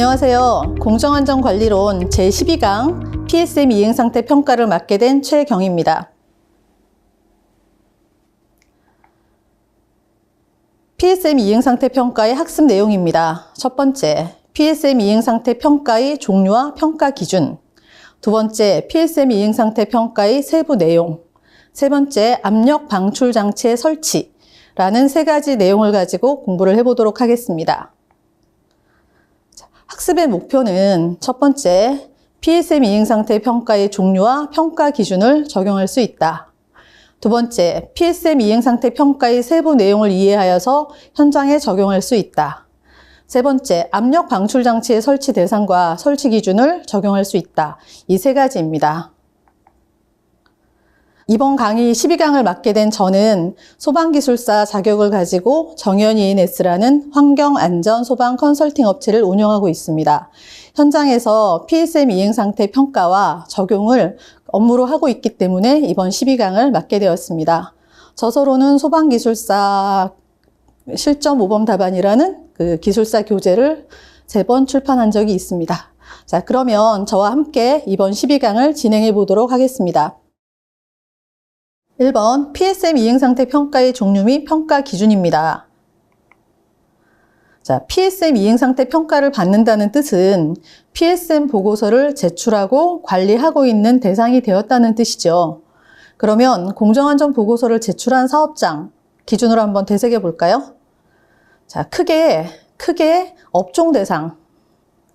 안녕하세요. 공정안전관리론 제12강 PSM 이행상태 평가를 맡게 된 최경희입니다. PSM 이행상태 평가의 학습 내용입니다. 첫 번째, PSM 이행상태 평가의 종류와 평가 기준. 두 번째, PSM 이행상태 평가의 세부 내용. 세 번째, 압력 방출 장치의 설치라는 세 가지 내용을 가지고 공부를 해보도록 하겠습니다. 학습의 목표는 첫 번째, PSM 이행상태 평가의 종류와 평가 기준을 적용할 수 있다. 두 번째, PSM 이행상태 평가의 세부 내용을 이해하여서 현장에 적용할 수 있다. 세 번째, 압력 방출 장치의 설치 대상과 설치 기준을 적용할 수 있다. 이 세 가지입니다. 이번 강의 12강을 맡게 된 저는 소방기술사 자격을 가지고 정현 ENS라는 환경안전 소방 컨설팅 업체를 운영하고 있습니다. 현장에서 PSM 이행상태 평가와 적용을 업무로 하고 있기 때문에 이번 12강을 맡게 되었습니다. 저서로는 소방기술사 실전 모범 답안이라는 그 기술사 교재를 3번 출판한 적이 있습니다. 자, 그러면 저와 함께 이번 12강을 진행해 보도록 하겠습니다. 1번, PSM 이행상태 평가의 종류 및 평가 기준입니다. 자, PSM 이행상태 평가를 받는다는 뜻은 PSM 보고서를 제출하고 관리하고 있는 대상이 되었다는 뜻이죠. 그러면 공정안전 보고서를 제출한 사업장 기준으로 한번 되새겨 볼까요? 자, 크게 업종 대상,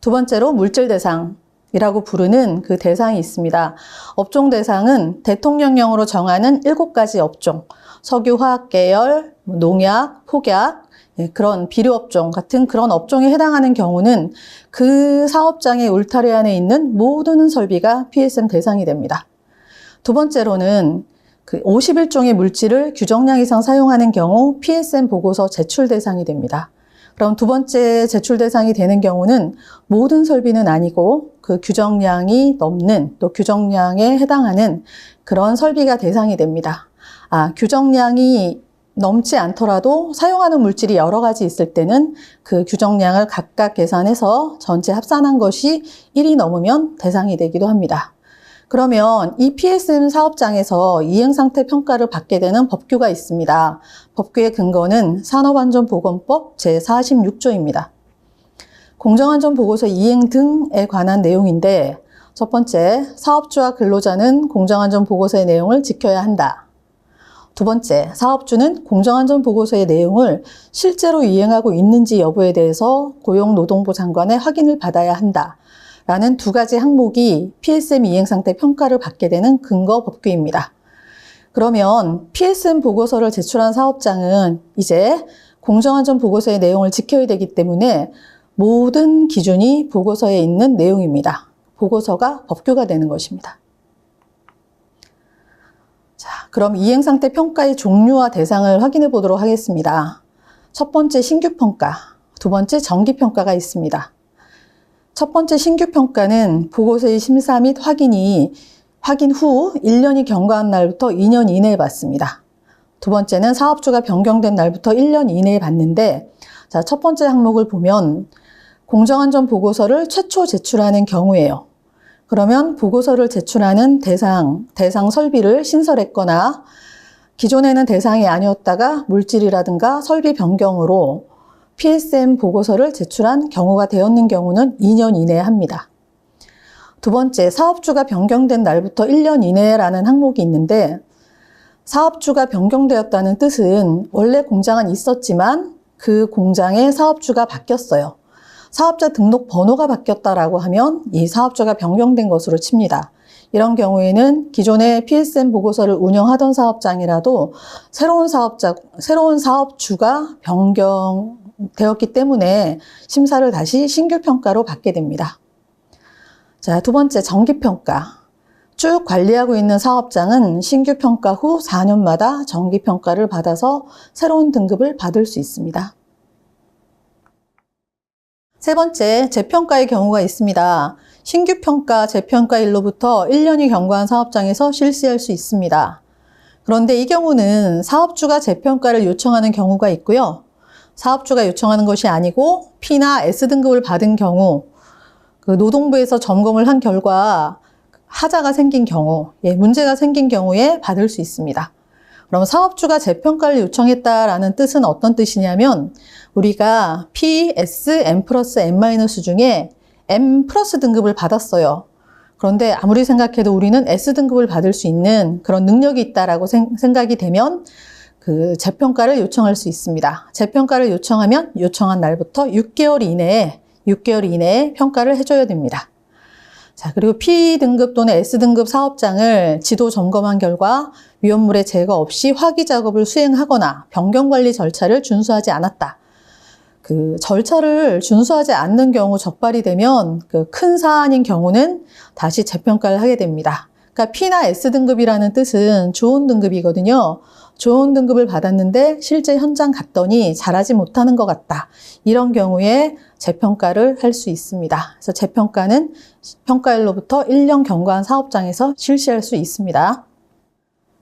두 번째로 물질 대상, 이라고 부르는 그 대상이 있습니다. 업종 대상은 대통령령으로 정하는 7가지 업종, 석유, 화학 계열, 농약, 폭약, 그런 비료업종 같은 그런 업종에 해당하는 경우는 그 사업장의 울타리 안에 있는 모든 설비가 PSM 대상이 됩니다. 두 번째로는 그 51종의 물질을 규정량 이상 사용하는 경우 PSM 보고서 제출 대상이 됩니다. 그럼 두 번째 제출 대상이 되는 경우는 모든 설비는 아니고 그 규정량이 넘는 또 규정량에 해당하는 그런 설비가 대상이 됩니다. 규정량이 넘지 않더라도 사용하는 물질이 여러 가지 있을 때는 그 규정량을 각각 계산해서 전체 합산한 것이 1이 넘으면 대상이 되기도 합니다. 그러면 이 PSM 사업장에서 이행상태 평가를 받게 되는 법규가 있습니다. 법규의 근거는 산업안전보건법 제46조입니다. 공정안전보고서 이행 등에 관한 내용인데, 첫 번째, 사업주와 근로자는 공정안전보고서의 내용을 지켜야 한다. 두 번째, 사업주는 공정안전보고서의 내용을 실제로 이행하고 있는지 여부에 대해서 고용노동부 장관의 확인을 받아야 한다. 라는 두 가지 항목이 PSM 이행상태 평가를 받게 되는 근거 법규입니다. 그러면 PSM 보고서를 제출한 사업장은 이제 공정안전 보고서의 내용을 지켜야 되기 때문에 모든 기준이 보고서에 있는 내용입니다. 보고서가 법규가 되는 것입니다. 자, 그럼 이행상태 평가의 종류와 대상을 확인해 보도록 하겠습니다. 첫 번째 신규평가, 두 번째 정기평가가 있습니다. 첫 번째 신규평가는 보고서의 심사 및 확인 후 1년이 경과한 날부터 2년 이내에 받습니다. 두 번째는 사업주가 변경된 날부터 1년 이내에 받는데, 자, 첫 번째 항목을 보면 공정안전 보고서를 최초 제출하는 경우예요. 그러면 보고서를 제출하는 대상 설비를 신설했거나 기존에는 대상이 아니었다가 물질이라든가 설비 변경으로 PSM 보고서를 제출한 경우가 되었는 경우는 2년 이내에 합니다. 두 번째, 사업주가 변경된 날부터 1년 이내라는 항목이 있는데, 사업주가 변경되었다는 뜻은 원래 공장은 있었지만 그 공장의 사업주가 바뀌었어요. 사업자 등록 번호가 바뀌었다라고 하면 이 사업주가 변경된 것으로 칩니다. 이런 경우에는 기존의 PSM 보고서를 운영하던 사업장이라도 새로운 사업주가 변경되었기 때문에 심사를 다시 신규평가로 받게 됩니다. 자, 두 번째 정기평가. 쭉 관리하고 있는 사업장은 신규평가 후 4년마다 정기평가를 받아서 새로운 등급을 받을 수 있습니다. 세 번째, 재평가의 경우가 있습니다. 신규평가, 재평가일로부터 1년이 경과한 사업장에서 실시할 수 있습니다. 그런데 이 경우는 사업주가 재평가를 요청하는 경우가 있고요. 사업주가 요청하는 것이 아니고 P나 S등급을 받은 경우, 그 노동부에서 점검을 한 결과 하자가 생긴 경우, 문제가 생긴 경우에 받을 수 있습니다. 그럼 사업주가 재평가를 요청했다라는 뜻은 어떤 뜻이냐면 우리가 P, S, M 플러스 M 마이너스 중에 M 플러스 등급을 받았어요. 그런데 아무리 생각해도 우리는 S 등급을 받을 수 있는 그런 능력이 있다라고 생각이 되면 그 재평가를 요청할 수 있습니다. 재평가를 요청하면 요청한 날부터 6개월 이내에 평가를 해줘야 됩니다. 자, 그리고 P등급 또는 S등급 사업장을 지도 점검한 결과 위험물의 제거 없이 화기 작업을 수행하거나 변경관리 절차를 준수하지 않았다. 그 절차를 준수하지 않는 경우 적발이 되면 그 큰 사안인 경우는 다시 재평가를 하게 됩니다. 그러니까 P나 S등급이라는 뜻은 좋은 등급이거든요. 좋은 등급을 받았는데 실제 현장 갔더니 잘하지 못하는 것 같다. 이런 경우에 재평가를 할 수 있습니다. 그래서 재평가는 평가일로부터 1년 경과한 사업장에서 실시할 수 있습니다.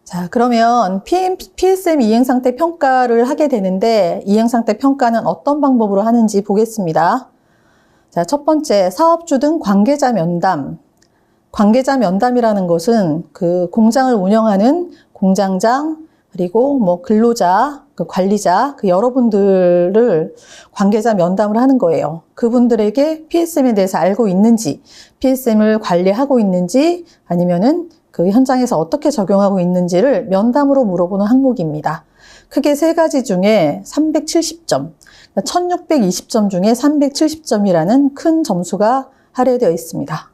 자, 그러면 PSM 이행상태 평가를 하게 되는데 이행상태 평가는 어떤 방법으로 하는지 보겠습니다. 자, 첫 번째, 사업주 등 관계자 면담. 관계자 면담이라는 것은 그 공장을 운영하는 공장장, 그리고 뭐 근로자, 그 관리자, 그 여러분들을 관계자 면담을 하는 거예요. 그분들에게 PSM에 대해서 알고 있는지, PSM을 관리하고 있는지, 아니면은 그 현장에서 어떻게 적용하고 있는지를 면담으로 물어보는 항목입니다. 크게 세 가지 중에 370점, 1620점 중에 370점이라는 큰 점수가 할애되어 있습니다.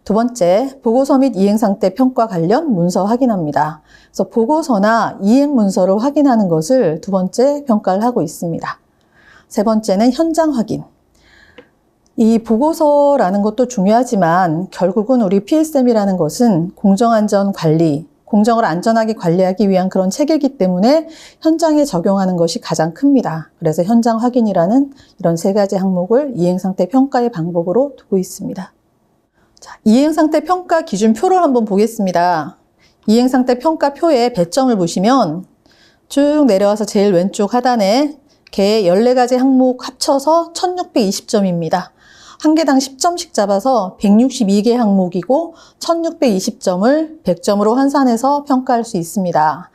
두 번째, 보고서 및 이행상태 평가 관련 문서 확인합니다. 그래서 보고서나 이행 문서를 확인하는 것을 두 번째 평가를 하고 있습니다. 세 번째는 현장 확인. 이 보고서라는 것도 중요하지만 결국은 우리 PSM이라는 것은 공정안전관리, 공정을 안전하게 관리하기 위한 그런 체계이기 때문에 현장에 적용하는 것이 가장 큽니다. 그래서 현장 확인이라는 이런 세 가지 항목을 이행상태 평가의 방법으로 두고 있습니다. 자, 이행상태 평가 기준표를 한번 보겠습니다. 이행상태 평가표의 배점을 보시면 쭉 내려와서 제일 왼쪽 하단에 개 14가지 항목 합쳐서 1620점입니다. 한 개당 10점씩 잡아서 162개 항목이고 1620점을 100점으로 환산해서 평가할 수 있습니다.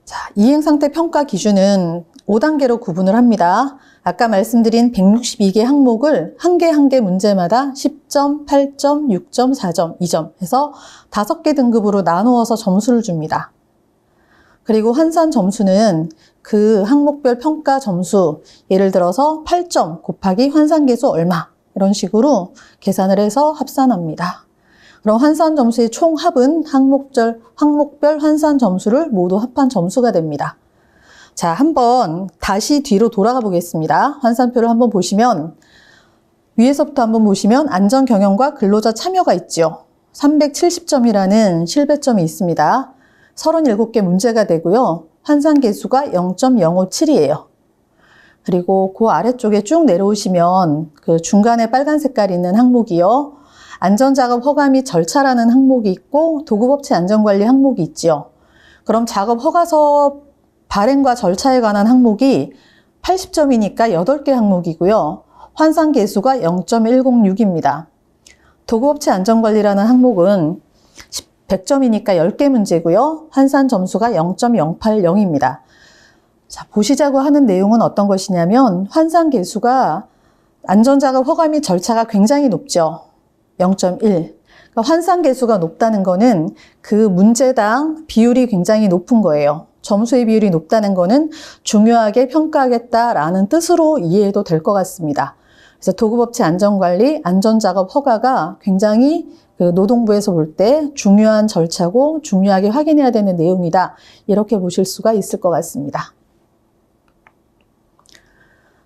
자, 이행상태 평가 기준은 5단계로 구분을 합니다. 아까 말씀드린 162개 항목을 한 개 한 개 문제마다 10점, 8점, 6점, 4점, 2점 해서 5개 등급으로 나누어서 점수를 줍니다. 그리고 환산 점수는 그 항목별 평가 점수, 예를 들어서 8점 곱하기 환산계수 얼마 이런 식으로 계산을 해서 합산합니다. 그럼 환산 점수의 총합은 항목별 환산 점수를 모두 합한 점수가 됩니다. 자, 한번 다시 뒤로 돌아가 보겠습니다. 환산표를 한번 보시면 위에서부터 한번 보시면 안전경영과 근로자 참여가 있죠. 370점이라는 실배점이 있습니다. 37개 문제가 되고요. 환산 개수가 0.057이에요. 그리고 그 아래쪽에 쭉 내려오시면 그 중간에 빨간 색깔이 있는 항목이요. 안전작업 허가 및 절차라는 항목이 있고 도급업체 안전관리 항목이 있지요. 그럼 작업 허가서 발행과 절차에 관한 항목이 80점이니까 8개 항목이고요. 환산 개수가 0.106입니다. 도급업체 안전관리라는 항목은 100점이니까 10개 문제고요. 환산 점수가 0.080입니다. 자, 보시자고 하는 내용은 어떤 것이냐면 환산 개수가 안전작업 허가 및 절차가 굉장히 높죠. 0.1. 그러니까 환산 개수가 높다는 거는 그 문제당 비율이 굉장히 높은 거예요. 점수의 비율이 높다는 거는 중요하게 평가하겠다라는 뜻으로 이해해도 될 것 같습니다. 그래서 도급업체 안전관리, 안전작업 허가가 굉장히 그 노동부에서 볼 때 중요한 절차고 중요하게 확인해야 되는 내용이다. 이렇게 보실 수가 있을 것 같습니다.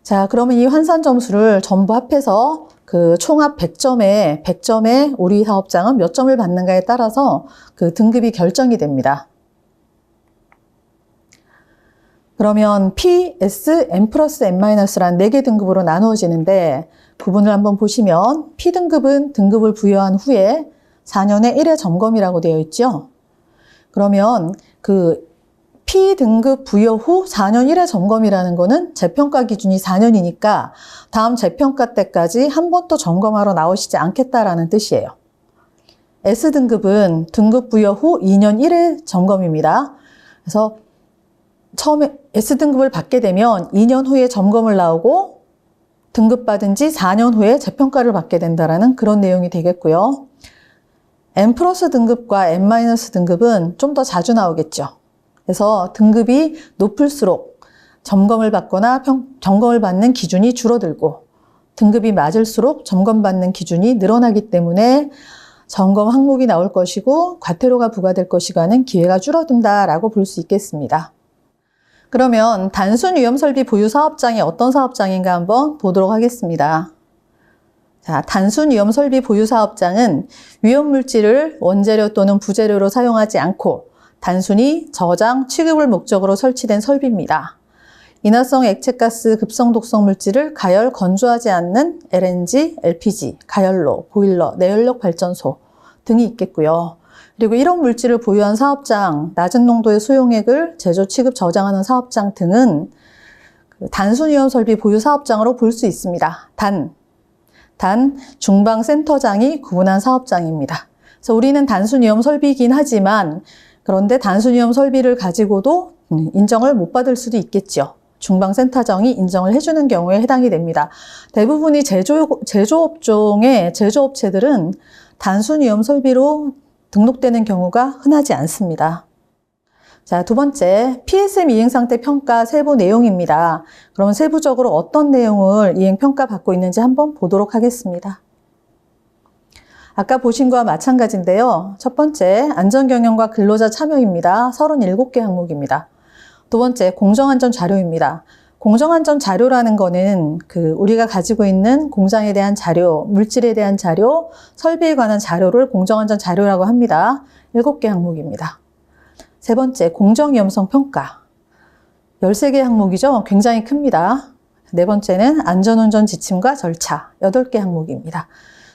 자, 그러면 이 환산 점수를 전부 합해서 그 총합 100점에 우리 사업장은 몇 점을 받는가에 따라서 그 등급이 결정이 됩니다. 그러면 P, S, M 플러스 M-란 4개 등급으로 나누어지는데 구분을 한번 보시면 P등급은 등급을 부여한 후에 4년에 1회 점검이라고 되어 있죠. 그러면 그 P등급 부여 후 4년 1회 점검이라는 거는 재평가 기준이 4년이니까 다음 재평가 때까지 한 번 또 점검하러 나오시지 않겠다라는 뜻이에요. S등급은 등급 부여 후 2년 1회 점검입니다. 그래서 처음에 S등급을 받게 되면 2년 후에 점검을 나오고 등급받은 지 4년 후에 재평가를 받게 된다라는 그런 내용이 되겠고요. N 플러스 등급과 N 마이너스 등급은 좀 더 자주 나오겠죠. 그래서 등급이 높을수록 점검을 받거나 점검을 받는 기준이 줄어들고 등급이 낮을수록 점검받는 기준이 늘어나기 때문에 점검 항목이 나올 것이고 과태료가 부과될 것이고 하는 기회가 줄어든다라고 볼 수 있겠습니다. 그러면 단순 위험설비 보유 사업장이 어떤 사업장인가 한번 보도록 하겠습니다. 자, 단순 위험설비 보유 사업장은 위험물질을 원재료 또는 부재료로 사용하지 않고 단순히 저장, 취급을 목적으로 설치된 설비입니다. 인화성 액체가스 급성 독성 물질을 가열, 건조하지 않는 LNG, LPG, 가열로, 보일러, 내연력 발전소 등이 있겠고요. 그리고 이런 물질을 보유한 사업장, 낮은 농도의 수용액을 제조, 취급, 저장하는 사업장 등은 단순 위험 설비 보유 사업장으로 볼 수 있습니다. 단 중방센터장이 구분한 사업장입니다. 그래서 우리는 단순 위험 설비이긴 하지만 그런데 단순 위험 설비를 가지고도 인정을 못 받을 수도 있겠죠. 중방센터장이 인정을 해주는 경우에 해당이 됩니다. 대부분이 제조업종의 제조업체들은 단순 위험 설비로 등록되는 경우가 흔하지 않습니다. 자, 두 번째, PSM 이행상태 평가 세부 내용입니다. 그럼 세부적으로 어떤 내용을 이행평가 받고 있는지 한번 보도록 하겠습니다. 아까 보신 거와 마찬가지인데요. 첫 번째, 안전경영과 근로자 참여입니다. 37개 항목입니다. 두 번째, 공정안전 자료입니다. 공정안전 자료라는 거는 우리가 가지고 있는 공장에 대한 자료, 물질에 대한 자료, 설비에 관한 자료를 공정안전 자료라고 합니다. 7개 항목입니다. 세 번째, 공정위험성 평가. 13개 항목이죠. 굉장히 큽니다. 네 번째는 안전운전 지침과 절차. 8개 항목입니다.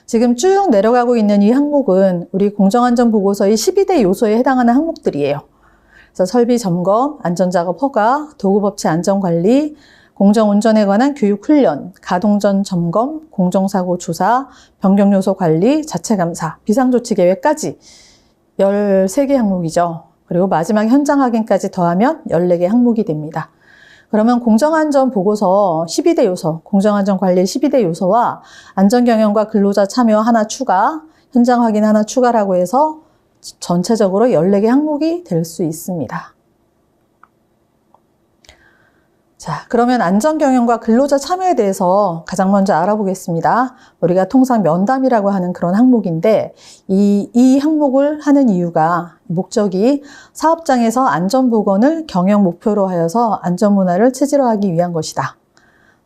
지금 쭉 내려가고 있는 이 항목은 우리 공정안전보고서의 12대 요소에 해당하는 항목들이에요. 그래서 설비 점검, 안전작업 허가, 도구업체 안전관리, 공정운전에 관한 교육훈련, 가동전 점검, 공정사고 조사, 변경요소 관리, 자체감사, 비상조치계획까지 13개 항목이죠. 그리고 마지막 현장 확인까지 더하면 14개 항목이 됩니다. 그러면 공정안전보고서 12대 요소, 공정안전관리 12대 요소와 안전경영과 근로자 참여 하나 추가, 현장 확인 하나 추가라고 해서 전체적으로 14개 항목이 될 수 있습니다. 자, 그러면 안전경영과 근로자 참여에 대해서 가장 먼저 알아보겠습니다. 우리가 통상 면담이라고 하는 그런 항목인데 이 항목을 하는 이유가 목적이 사업장에서 안전보건을 경영 목표로 하여서 안전문화를 체질화하기 위한 것이다.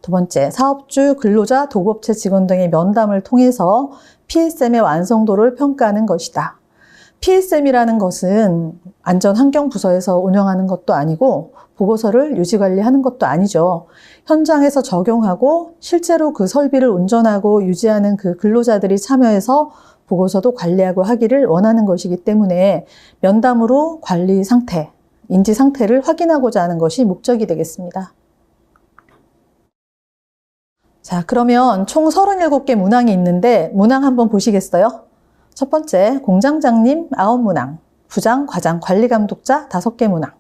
두 번째, 사업주, 근로자, 도급업체 직원 등의 면담을 통해서 PSM의 완성도를 평가하는 것이다. PSM이라는 것은 안전환경부서에서 운영하는 것도 아니고 보고서를 유지관리하는 것도 아니죠. 현장에서 적용하고 실제로 그 설비를 운전하고 유지하는 그 근로자들이 참여해서 보고서도 관리하고 하기를 원하는 것이기 때문에 면담으로 관리 상태, 인지 상태를 확인하고자 하는 것이 목적이 되겠습니다. 자, 그러면 총 37개 문항이 있는데 문항 한번 보시겠어요? 첫 번째, 공장장님 9문항, 부장, 과장, 관리감독자 5개 문항,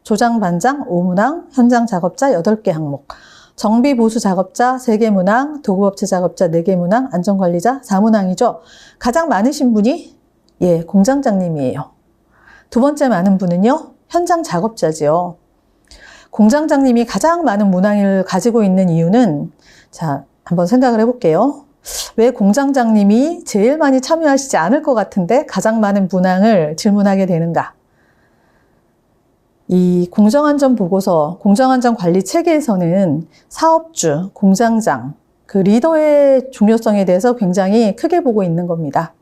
조장, 반장 5문항, 현장 작업자 8개 항목, 정비 보수 작업자 3개 문항, 도구업체 작업자 4개 문항, 안전관리자 4문항이죠. 가장 많으신 분이 공장장님이에요. 두 번째 많은 분은요, 현장 작업자지요. 공장장님이 가장 많은 문항을 가지고 있는 이유는 자, 한번 생각을 해볼게요. 왜 공장장님이 제일 많이 참여하시지 않을 것 같은데 가장 많은 문항을 질문하게 되는가? 이 공정안전보고서, 공정안전관리 체계에서는 사업주, 공장장, 그 리더의 중요성에 대해서 굉장히 크게 보고 있는 겁니다.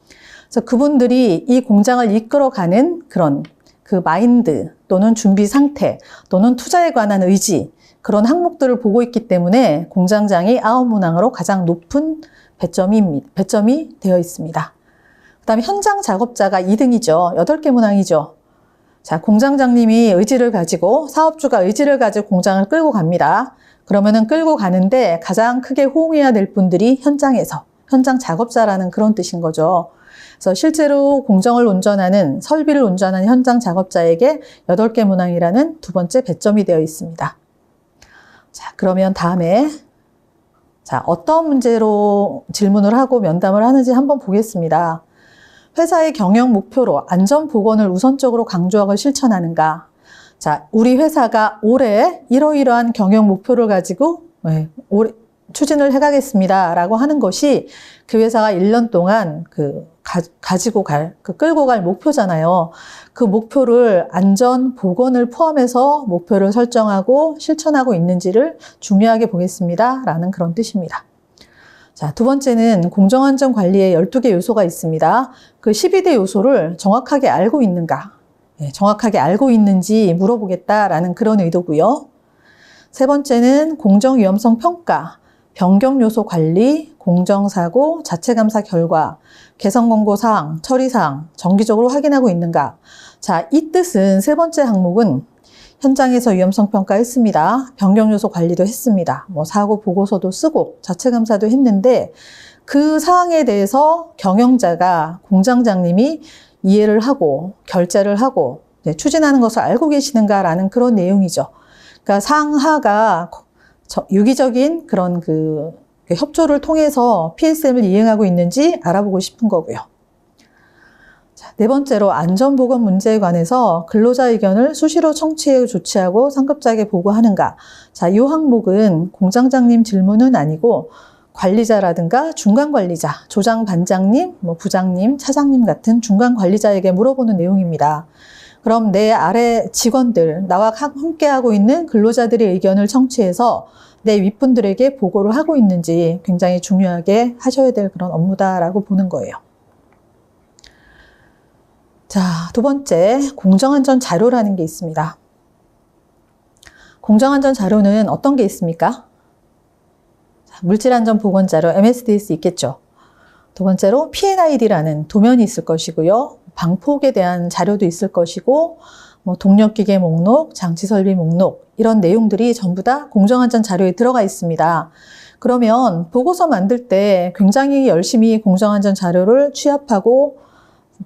그래서 그분들이 이 공장을 이끌어가는 그런 그 마인드 또는 준비 상태 또는 투자에 관한 의지, 그런 항목들을 보고 있기 때문에 공장장이 9문항으로 가장 높은 배점이 되어 있습니다. 그 다음에 현장 작업자가 2등이죠. 8개 문항이죠. 자, 공장장님이 의지를 가지고, 사업주가 의지를 가지고 공장을 끌고 갑니다. 그러면은 끌고 가는데 가장 크게 호응해야 될 분들이 현장에서, 현장 작업자라는 그런 뜻인 거죠. 그래서 실제로 공정을 운전하는, 설비를 운전하는 현장 작업자에게 8개 문항이라는 두 번째 배점이 되어 있습니다. 자, 그러면 다음에, 자, 어떤 문제로 질문을 하고 면담을 하는지 한번 보겠습니다. 회사의 경영 목표로 안전보건을 우선적으로 강조하고 실천하는가? 자, 우리 회사가 올해 이러이러한 경영 목표를 가지고 올해 추진을 해가겠습니다. 라고 하는 것이 그 회사가 1년 동안 가지고 끌고 갈 목표잖아요. 그 목표를 안전보건을 포함해서 목표를 설정하고 실천하고 있는지를 중요하게 보겠습니다. 라는 그런 뜻입니다. 자, 두 번째는 공정안전관리에 12개 요소가 있습니다. 그 12대 요소를 정확하게 알고 있는가? 정확하게 알고 있는지 물어보겠다라는 그런 의도고요. 세 번째는 공정위험성 평가, 변경요소 관리, 공정사고, 자체감사 결과, 개선권고사항, 처리사항, 정기적으로 확인하고 있는가? 자, 이 뜻은 세 번째 항목은 현장에서 위험성 평가했습니다. 변경요소 관리도 했습니다. 사고 보고서도 쓰고 자체감사도 했는데 그 사항에 대해서 경영자가 공장장님이 이해를 하고 결재를 하고 추진하는 것을 알고 계시는가라는 그런 내용이죠. 그러니까 상하가 유기적인 그런 협조를 통해서 PSM을 이행하고 있는지 알아보고 싶은 거고요. 자, 네 번째로 안전보건 문제에 관해서 근로자 의견을 수시로 청취해 조치하고 상급자에게 보고하는가. 자, 이 항목은 공장장님 질문은 아니고 관리자라든가 중간관리자, 조장 반장님, 부장님, 차장님 같은 중간관리자에게 물어보는 내용입니다. 그럼 내 아래 직원들, 나와 함께하고 있는 근로자들의 의견을 청취해서 내 윗분들에게 보고를 하고 있는지 굉장히 중요하게 하셔야 될 그런 업무다라고 보는 거예요. 자, 두 번째, 공정안전 자료라는 게 있습니다. 공정안전 자료는 어떤 게 있습니까? 물질안전 보건 자료, MSDS 있겠죠. 두 번째로 P&ID라는 도면이 있을 것이고요. 방폭에 대한 자료도 있을 것이고, 동력기계 목록, 장치설비 목록 이런 내용들이 전부 다 공정안전 자료에 들어가 있습니다. 그러면 보고서 만들 때 굉장히 열심히 공정안전 자료를 취합하고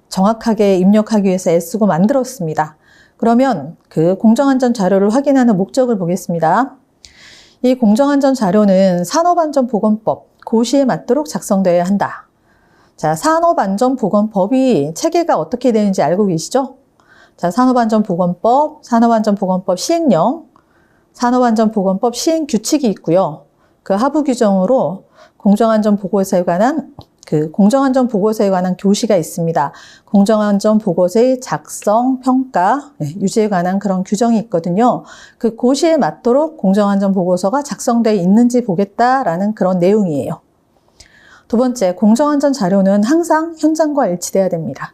정확하게 입력하기 위해서 애쓰고 만들었습니다. 그러면 그 공정안전 자료를 확인하는 목적을 보겠습니다. 이 공정안전 자료는 산업안전보건법, 고시에 맞도록 작성되어야 한다. 자, 산업안전보건법이 체계가 어떻게 되는지 알고 계시죠? 자, 산업안전보건법, 산업안전보건법 시행령, 산업안전보건법 시행규칙이 있고요. 그 하부 규정으로 공정안전보고서에 관한 공정안전보고서에 관한 교시가 있습니다. 공정안전보고서의 작성, 평가, 유지에 관한 그런 규정이 있거든요. 그 고시에 맞도록 공정안전보고서가 작성되어 있는지 보겠다라는 그런 내용이에요. 두 번째, 공정안전 자료는 항상 현장과 일치돼야 됩니다.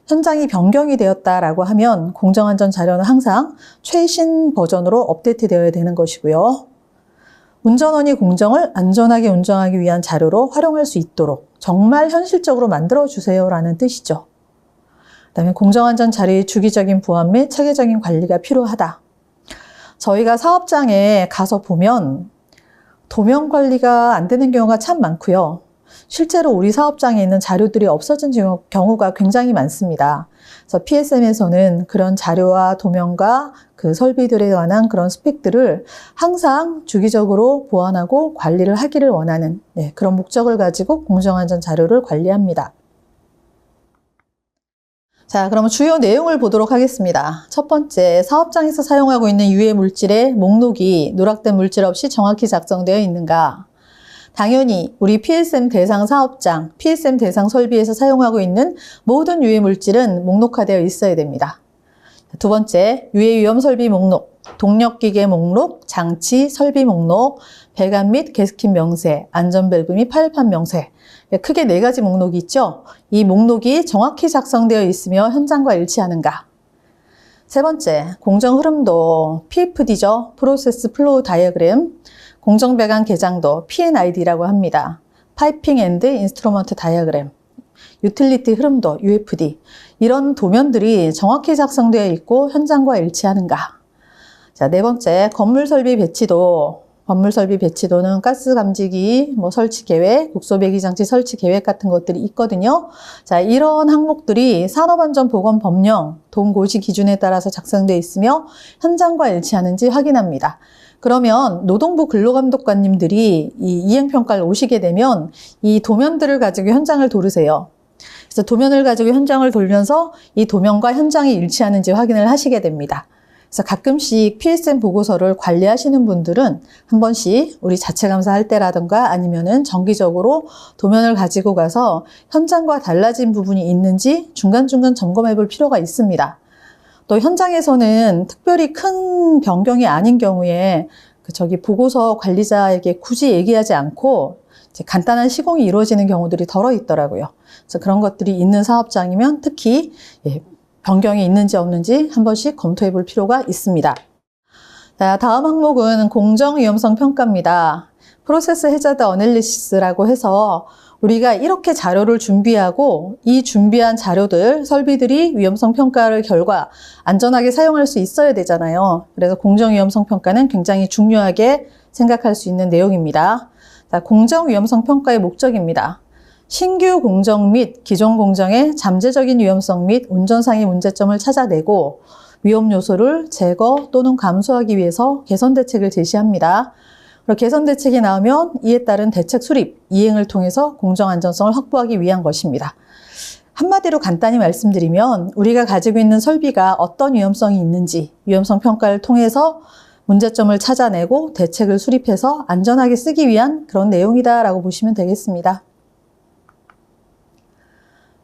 현장이 변경이 되었다라고 하면 공정안전 자료는 항상 최신 버전으로 업데이트 되어야 되는 것이고요. 운전원이 공정을 안전하게 운전하기 위한 자료로 활용할 수 있도록 정말 현실적으로 만들어주세요라는 뜻이죠. 그다음에 공정안전 자료의 주기적인 보완 및 체계적인 관리가 필요하다. 저희가 사업장에 가서 보면 도면 관리가 안 되는 경우가 참 많고요. 실제로 우리 사업장에 있는 자료들이 없어진 경우가 굉장히 많습니다. 그래서 PSM에서는 그런 자료와 도면과 그 설비들에 관한 그런 스펙들을 항상 주기적으로 보완하고 관리를 하기를 원하는 그런 목적을 가지고 공정안전 자료를 관리합니다. 자, 그러면 주요 내용을 보도록 하겠습니다. 첫 번째, 사업장에서 사용하고 있는 유해 물질의 목록이 누락된 물질 없이 정확히 작성되어 있는가? 당연히 우리 PSM 대상 사업장, PSM 대상 설비에서 사용하고 있는 모든 유해 물질은 목록화되어 있어야 됩니다. 두 번째, 유해 위험 설비 목록, 동력기계 목록, 장치 설비 목록, 배관 및 게스킨 명세, 안전밸브 및 파열판 명세. 크게 4가지 목록이 있죠. 이 목록이 정확히 작성되어 있으며 현장과 일치하는가. 세 번째, 공정 흐름도 PFD죠. 프로세스 플로우 다이어그램. 공정 배관 개장도 P&ID라고 합니다. 파이핑 앤드 인스트루먼트 다이어그램. 유틸리티 흐름도 UFD 이런 도면들이 정확히 작성되어 있고 현장과 일치하는가. 자, 네 번째 건물 설비 배치도. 건물 설비 배치도는 가스 감지기, 설치 계획, 국소 배기 장치 설치 계획 같은 것들이 있거든요. 자, 이런 항목들이 산업안전보건법령 동고시 기준에 따라서 작성되어 있으며 현장과 일치하는지 확인합니다. 그러면 노동부 근로감독관님들이 이 이행평가를 오시게 되면 이 도면들을 가지고 현장을 도르세요. 그래서 도면을 가지고 현장을 돌면서 이 도면과 현장이 일치하는지 확인을 하시게 됩니다. 그래서 가끔씩 PSM 보고서를 관리하시는 분들은 한 번씩 우리 자체 감사할 때라든가 아니면은 정기적으로 도면을 가지고 가서 현장과 달라진 부분이 있는지 중간중간 점검해 볼 필요가 있습니다. 또 현장에서는 특별히 큰 변경이 아닌 경우에 보고서 관리자에게 굳이 얘기하지 않고 이제 간단한 시공이 이루어지는 경우들이 덜어 있더라고요. 그래서 그런 것들이 있는 사업장이면 특히 변경이 있는지 없는지 한 번씩 검토해 볼 필요가 있습니다. 자, 다음 항목은 공정위험성 평가입니다. 프로세스 해저드 어널리시스라고 해서 우리가 이렇게 자료를 준비하고 이 준비한 자료들, 설비들이 위험성 평가를 결과 안전하게 사용할 수 있어야 되잖아요. 그래서 공정위험성 평가는 굉장히 중요하게 생각할 수 있는 내용입니다. 자, 공정위험성 평가의 목적입니다. 신규 공정 및 기존 공정의 잠재적인 위험성 및 운전상의 문제점을 찾아내고 위험 요소를 제거 또는 감소하기 위해서 개선 대책을 제시합니다. 그리고 개선 대책이 나오면 이에 따른 대책 수립, 이행을 통해서 공정 안전성을 확보하기 위한 것입니다. 한마디로 간단히 말씀드리면 우리가 가지고 있는 설비가 어떤 위험성이 있는지 위험성 평가를 통해서 문제점을 찾아내고 대책을 수립해서 안전하게 쓰기 위한 그런 내용이다라고 보시면 되겠습니다.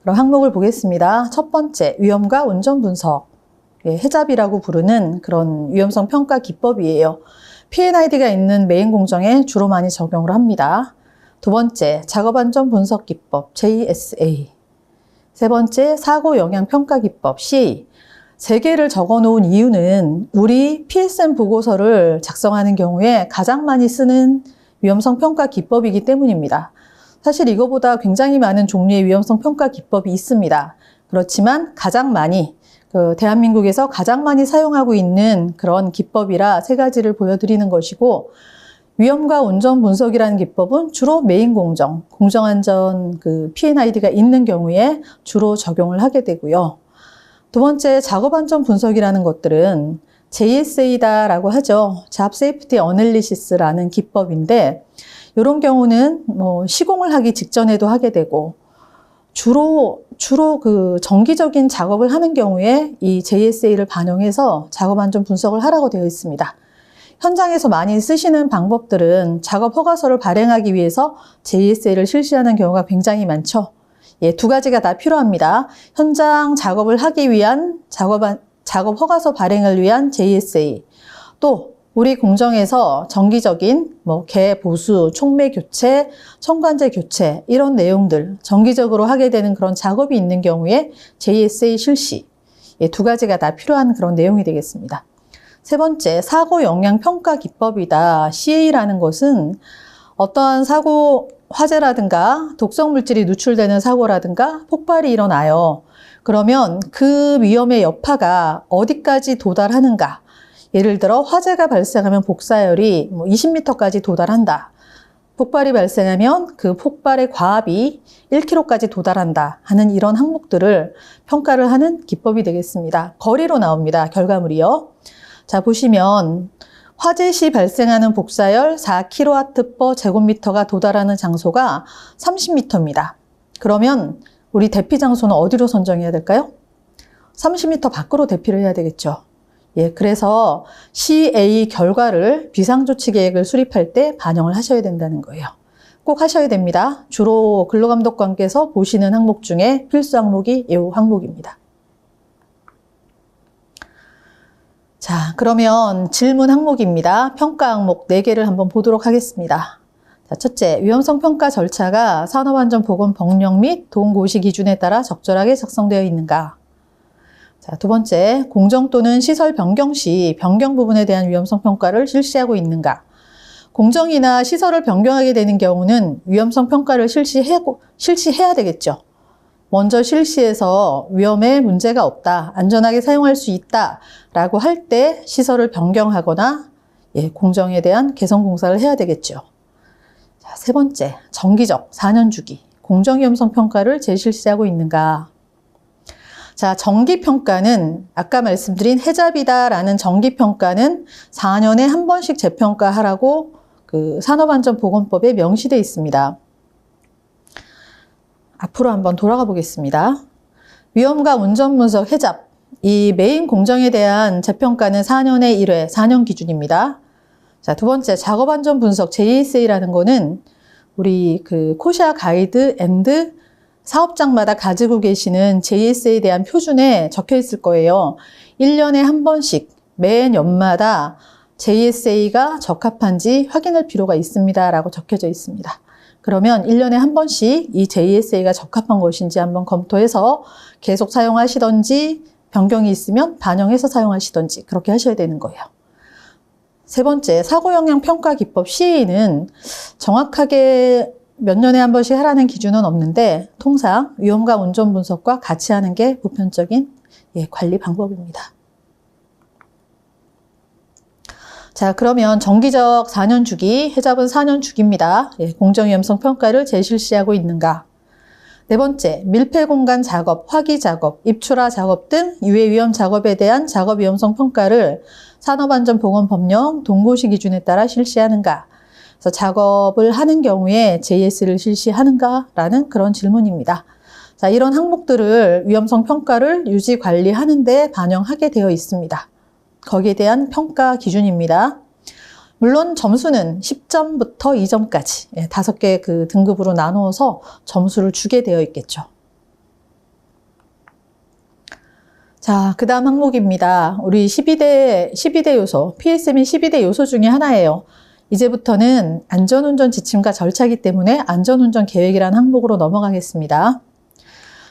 그럼 항목을 보겠습니다. 첫 번째, 위험과 운전 분석. 해잡이라고 부르는 그런 위험성 평가 기법이에요. P&ID가 있는 메인 공정에 주로 많이 적용을 합니다. 두 번째, 작업 안전 분석 기법, JSA. 세 번째, 사고 영향 평가 기법, CA. 세 개를 적어 놓은 이유는 우리 PSM 보고서를 작성하는 경우에 가장 많이 쓰는 위험성 평가 기법이기 때문입니다. 사실 이거보다 굉장히 많은 종류의 위험성 평가 기법이 있습니다. 그렇지만 가장 많이, 대한민국에서 가장 많이 사용하고 있는 그런 기법이라 세 가지를 보여드리는 것이고, 위험과 운전 분석이라는 기법은 주로 메인 공정, 공정안전 P&ID가 있는 경우에 주로 적용을 하게 되고요. 두 번째, 작업안전 분석이라는 것들은 JSA다라고 하죠. Job Safety Analysis라는 기법인데, 이런 경우는 시공을 하기 직전에도 하게 되고 주로 정기적인 작업을 하는 경우에 이 JSA를 반영해서 작업 안전 분석을 하라고 되어 있습니다. 현장에서 많이 쓰시는 방법들은 작업 허가서를 발행하기 위해서 JSA를 실시하는 경우가 굉장히 많죠. 두 가지가 다 필요합니다. 현장 작업을 하기 위한 작업 허가서 발행을 위한 JSA, 또 우리 공정에서 정기적인 개 보수, 촉매 교체, 청관제 교체 이런 내용들 정기적으로 하게 되는 그런 작업이 있는 경우에 JSA 실시, 두 가지가 다 필요한 그런 내용이 되겠습니다. 세 번째, 사고 영향 평가 기법이다. CA라는 것은 어떠한 사고, 화재라든가 독성 물질이 누출되는 사고라든가 폭발이 일어나요. 그러면 그 위험의 여파가 어디까지 도달하는가? 예를 들어 화재가 발생하면 복사열이 20m까지 도달한다. 폭발이 발생하면 그 폭발의 과압이 1kg까지 도달한다 하는 이런 항목들을 평가를 하는 기법이 되겠습니다. 거리로 나옵니다. 결과물이요. 자, 보시면 화재 시 발생하는 복사열 4kW/제곱미터가 도달하는 장소가 30m입니다. 그러면 우리 대피 장소는 어디로 선정해야 될까요? 30m 밖으로 대피를 해야 되겠죠. 그래서 CA 결과를 비상조치 계획을 수립할 때 반영을 하셔야 된다는 거예요. 꼭 하셔야 됩니다. 주로 근로감독관께서 보시는 항목 중에 필수 항목이 이 항목입니다. 자, 그러면 질문 항목입니다. 평가 항목 4개를 한번 보도록 하겠습니다. 자, 첫째, 위험성 평가 절차가 산업안전보건법령 및 동고시 기준에 따라 적절하게 작성되어 있는가? 자, 두 번째, 공정 또는 시설 변경 시 변경 부분에 대한 위험성 평가를 실시하고 있는가? 공정이나 시설을 변경하게 되는 경우는 위험성 평가를 실시해야 되겠죠. 먼저 실시해서 위험에 문제가 없다, 안전하게 사용할 수 있다라고 할 때 시설을 변경하거나 공정에 대한 개선 공사를 해야 되겠죠. 자, 세 번째, 정기적 4년 주기 공정위험성 평가를 재실시하고 있는가. 자, 정기평가는 아까 말씀드린 해잡이다라는 정기평가는 4년에 한 번씩 재평가하라고 그 산업안전보건법에 명시되어 있습니다. 앞으로 한번 돌아가 보겠습니다. 위험과 운전 분석 해잡, 이 메인 공정에 대한 재평가는 4년에 1회, 4년 기준입니다. 자, 두 번째, 작업안전 분석 JSA라는 거는 우리 그 코시아 가이드 앤드 사업장마다 가지고 계시는 JSA에 대한 표준에 적혀 있을 거예요. 1년에 한 번씩 매 연마다 JSA가 적합한지 확인할 필요가 있습니다 라고 적혀져 있습니다. 그러면 1년에 한 번씩 이 JSA가 적합한 것인지 한번 검토해서 계속 사용하시던지 변경이 있으면 반영해서 사용하시던지 그렇게 하셔야 되는 거예요. 세 번째, 사고영향 평가 기법 CA는 정확하게 몇 년에 한 번씩 하라는 기준은 없는데 통상 위험과 운전 분석과 같이 하는 게 보편적인 관리 방법입니다. 자, 그러면 정기적 4년 주기, 해잡은 4년 주기입니다. 공정위험성 평가를 재실시하고 있는가. 네 번째, 밀폐공간 작업, 화기 작업, 입출하 작업 등 유해 위험 작업에 대한 작업 위험성 평가를 산업안전보건법령 동고시 기준에 따라 실시하는가. 그래서 작업을 하는 경우에 JS를 실시하는가라는 그런 질문입니다. 자, 이런 항목들을 위험성 평가를 유지 관리하는 데 반영하게 되어 있습니다. 거기에 대한 평가 기준입니다. 물론 점수는 10점부터 2점까지 5개 그 등급으로 나누어서 점수를 주게 되어 있겠죠. 자, 그 다음 항목입니다. 우리 12대 요소, PSM이 12대 요소 중에 하나예요. 이제부터는 안전운전 지침과 절차이기 때문에 안전운전 계획이라는 항목으로 넘어가겠습니다.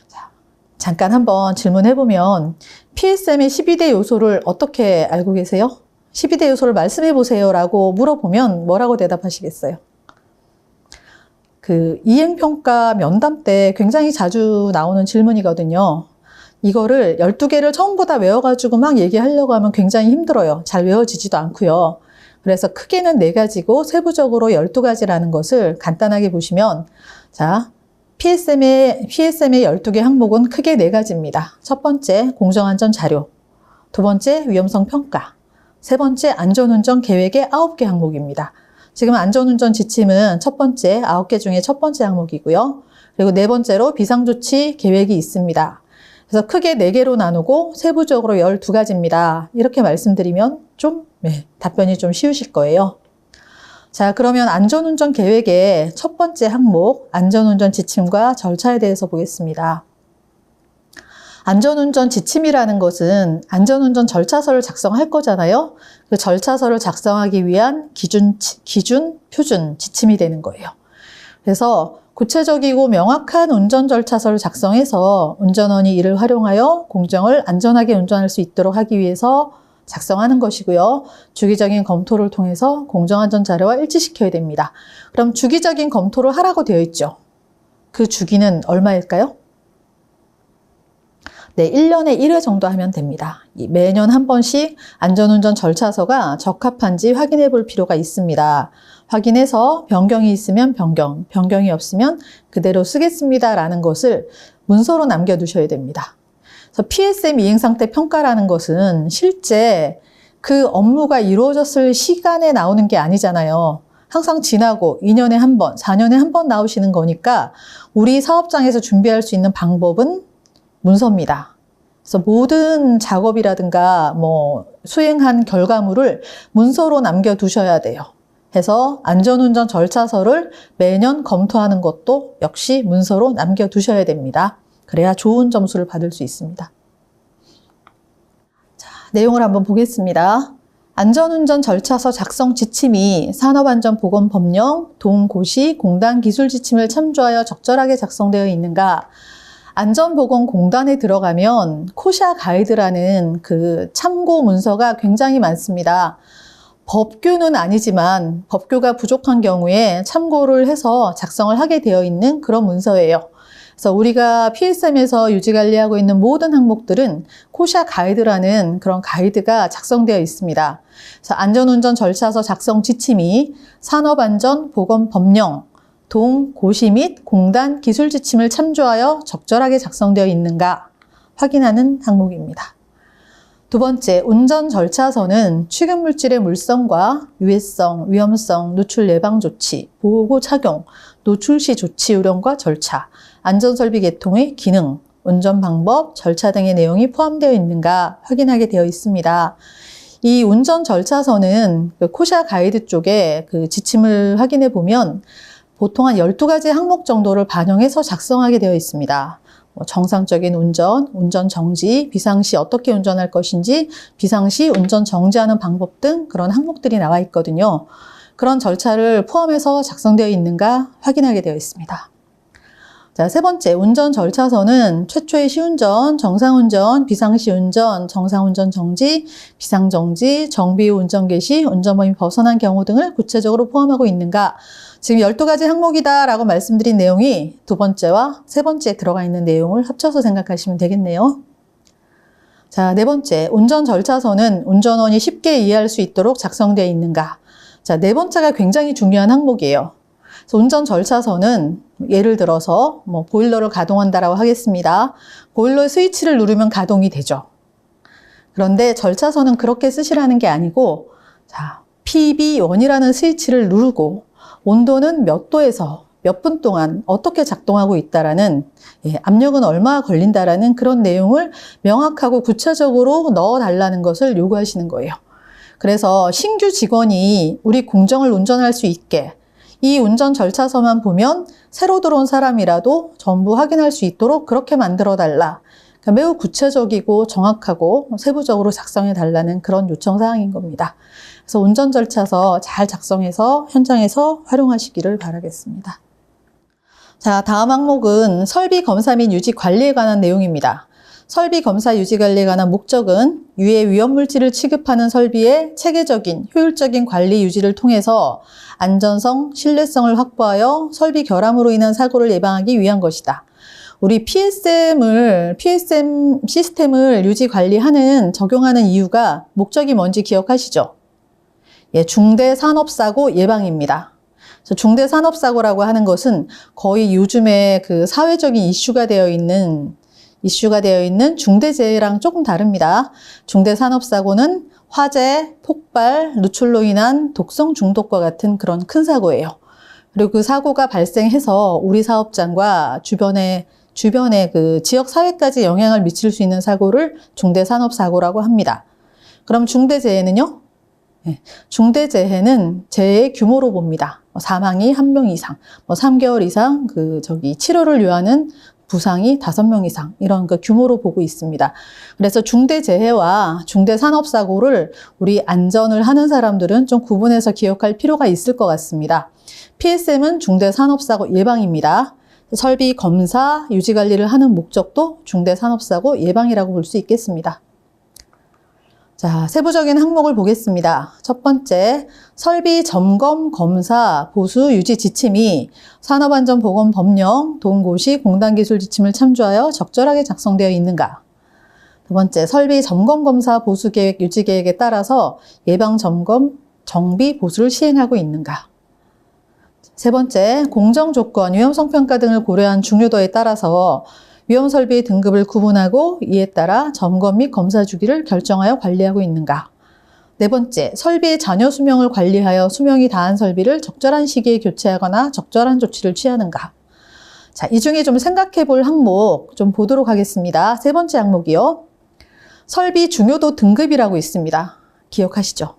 자, 잠깐 한번 질문해보면 PSM의 12대 요소를 어떻게 알고 계세요? 12대 요소를 말씀해 보세요 라고 물어보면 뭐라고 대답하시겠어요? 그 이행평가 면담 때 굉장히 자주 나오는 질문이거든요. 이거를 12개를 처음부터 다 외워가지고 막 얘기하려고 하면 굉장히 힘들어요. 잘 외워지지도 않고요. 그래서 크게는 4가지고 세부적으로 12가지라는 것을 간단하게 보시면, 자, PSM의 12개 항목은 크게 4가지입니다. 첫 번째, 공정안전 자료. 두 번째, 위험성 평가. 세 번째, 안전운전 계획의 9개 항목입니다. 지금 안전운전 지침은 첫 번째, 9개 중에 첫 번째 항목이고요. 그리고 네 번째로 비상조치 계획이 있습니다. 그래서 크게 4개로 나누고 세부적으로 12가지입니다. 이렇게 말씀드리면 좀 답변이 좀 쉬우실 거예요. 자, 그러면 안전운전 계획의 첫 번째 항목, 안전운전 지침과 절차에 대해서 보겠습니다. 안전운전 지침이라는 것은 안전운전 절차서를 작성할 거잖아요. 그 절차서를 작성하기 위한 기준, 표준, 지침이 되는 거예요. 그래서 구체적이고 명확한 운전 절차서를 작성해서 운전원이 이를 활용하여 공정을 안전하게 운전할 수 있도록 하기 위해서 작성하는 것이고요. 주기적인 검토를 통해서 공정안전 자료와 일치시켜야 됩니다. 그럼 주기적인 검토를 하라고 되어 있죠. 그 주기는 얼마일까요? 네, 1년에 1회 정도 하면 됩니다. 매년 한 번씩 안전운전 절차서가 적합한지 확인해 볼 필요가 있습니다. 확인해서 변경이 있으면 변경이 없으면 그대로 쓰겠습니다라는 것을 문서로 남겨두셔야 됩니다. 그래서 PSM 이행상태 평가라는 것은 실제 그 업무가 이루어졌을 시간에 나오는 게 아니잖아요. 항상 지나고 2년에 한 번, 4년에 한 번 나오시는 거니까 우리 사업장에서 준비할 수 있는 방법은 문서입니다. 그래서 모든 작업이라든가 수행한 결과물을 문서로 남겨두셔야 돼요. 해서 안전운전 절차서를 매년 검토하는 것도 역시 문서로 남겨두셔야 됩니다. 그래야 좋은 점수를 받을 수 있습니다. 자, 내용을 한번 보겠습니다. 안전운전 절차서 작성 지침이 산업안전보건법령, 동고시, 공단 기술지침을 참조하여 적절하게 작성되어 있는가? 안전보건공단에 들어가면 코시아 가이드라는 그 참고 문서가 굉장히 많습니다. 법규는 아니지만 법규가 부족한 경우에 참고를 해서 작성을 하게 되어 있는 그런 문서예요. 그래서 우리가 PSM에서 유지관리하고 있는 모든 항목들은 코샤 가이드라는 그런 가이드가 작성되어 있습니다. 그래서 안전운전 절차서 작성 지침이 산업안전보건법령, 동, 고시 및 공단 기술 지침을 참조하여 적절하게 작성되어 있는가 확인하는 항목입니다. 두 번째, 운전 절차서는 취급물질의 물성과 유해성, 위험성, 누출 예방 조치, 보호구 착용, 노출 시 조치 요령과 절차, 안전설비 계통의 기능, 운전 방법, 절차 등의 내용이 포함되어 있는가 확인하게 되어 있습니다. 이 운전 절차서는 그 코샤 가이드 쪽에 그 지침을 확인해 보면 보통 한 12가지 항목 정도를 반영해서 작성하게 되어 있습니다. 정상적인 운전, 운전 정지, 비상시 어떻게 운전할 것인지, 비상시 운전 정지하는 방법 등 그런 항목들이 나와 있거든요. 그런 절차를 포함해서 작성되어 있는가 확인하게 되어 있습니다. 자, 세 번째, 운전 절차서는 최초의 시운전, 정상운전, 비상시 운전, 정상운전 정지, 비상정지, 정비 후 운전 개시, 운전범위 벗어난 경우 등을 구체적으로 포함하고 있는가. 지금 12가지 항목이다라고 말씀드린 내용이 두 번째와 세 번째에 들어가 있는 내용을 합쳐서 생각하시면 되겠네요. 자, 네 번째, 운전 절차서는 운전원이 쉽게 이해할 수 있도록 작성되어 있는가. 자, 네 번째가 굉장히 중요한 항목이에요. 그래서 운전 절차서는 예를 들어서 보일러를 가동한다라고 하겠습니다. 보일러의 스위치를 누르면 가동이 되죠. 그런데 절차서는 그렇게 쓰시라는 게 아니고, 자, PB1이라는 스위치를 누르고 온도는 몇 도에서 몇 분 동안 어떻게 작동하고 있다라는, 압력은 얼마 걸린다라는 그런 내용을 명확하고 구체적으로 넣어달라는 것을 요구하시는 거예요. 그래서 신규 직원이 우리 공정을 운전할 수 있게 이 운전 절차서만 보면 새로 들어온 사람이라도 전부 확인할 수 있도록 그렇게 만들어 달라. 그러니까 매우 구체적이고 정확하고 세부적으로 작성해 달라는 그런 요청 사항인 겁니다. 그래서 운전 절차서 잘 작성해서 현장에서 활용하시기를 바라겠습니다. 자, 다음 항목은 설비 검사 및 유지 관리에 관한 내용입니다. 설비 검사 유지 관리에 관한 목적은 유해 위험물질을 취급하는 설비의 체계적인 효율적인 관리 유지를 통해서 안전성, 신뢰성을 확보하여 설비 결함으로 인한 사고를 예방하기 위한 것이다. 우리 PSM 시스템을 유지 관리하는, 적용하는 이유가 목적이 뭔지 기억하시죠? 중대 산업사고 예방입니다. 그래서 중대 산업사고라고 하는 것은 거의 요즘에 그 사회적인 이슈가 되어 있는 중대재해랑 조금 다릅니다. 중대산업사고는 화재, 폭발, 누출로 인한 독성 중독과 같은 그런 큰 사고예요. 그리고 그 사고가 발생해서 우리 사업장과 주변의 그 지역 사회까지 영향을 미칠 수 있는 사고를 중대산업사고라고 합니다. 그럼 중대재해는요? 중대재해는 재해의 규모로 봅니다. 사망이 1명 이상, 3개월 이상 치료를 요하는 부상이 5명 이상, 이런 그 규모로 보고 있습니다. 그래서 중대재해와 중대산업사고를 우리 안전을 하는 사람들은 좀 구분해서 기억할 필요가 있을 것 같습니다. PSM은 중대산업사고 예방입니다. 설비 검사, 유지관리를 하는 목적도 중대산업사고 예방이라고 볼 수 있겠습니다. 자, 세부적인 항목을 보겠습니다. 첫 번째, 설비 점검, 검사, 보수, 유지 지침이 산업안전보건법령, 동고시, 공단기술 지침을 참조하여 적절하게 작성되어 있는가? 두 번째, 설비 점검, 검사, 보수 계획, 유지 계획에 따라서 예방 점검, 정비, 보수를 시행하고 있는가? 세 번째, 공정 조건, 위험성 평가 등을 고려한 중요도에 따라서 위험설비의 등급을 구분하고 이에 따라 점검 및 검사 주기를 결정하여 관리하고 있는가. 네 번째, 설비의 잔여 수명을 관리하여 수명이 다한 설비를 적절한 시기에 교체하거나 적절한 조치를 취하는가. 자, 이 중에 좀 생각해 볼 항목 좀 보도록 하겠습니다. 세 번째 항목이요. 설비 중요도 등급이라고 있습니다. 기억하시죠?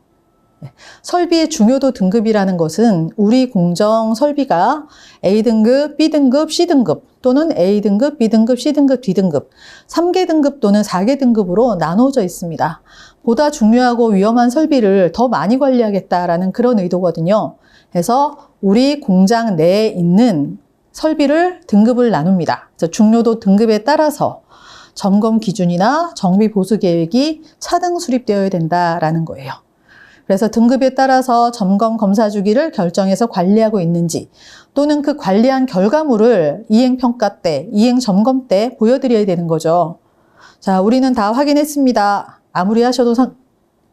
설비의 중요도 등급이라는 것은 우리 공정 설비가 A등급, B등급, C등급 또는 A등급, B등급, C등급, D등급 3개 등급 또는 4개 등급으로 나눠져 있습니다. 보다 중요하고 위험한 설비를 더 많이 관리하겠다라는 그런 의도거든요. 그래서 우리 공장 내에 있는 설비를 등급을 나눕니다. 중요도 등급에 따라서 점검 기준이나 정비 보수 계획이 차등 수립되어야 된다라는 거예요. 그래서 등급에 따라서 점검 검사 주기를 결정해서 관리하고 있는지, 또는 그 관리한 결과물을 이행평가 때, 이행점검 때 보여드려야 되는 거죠. 자, 우리는 다 확인했습니다. 아무리 하셔도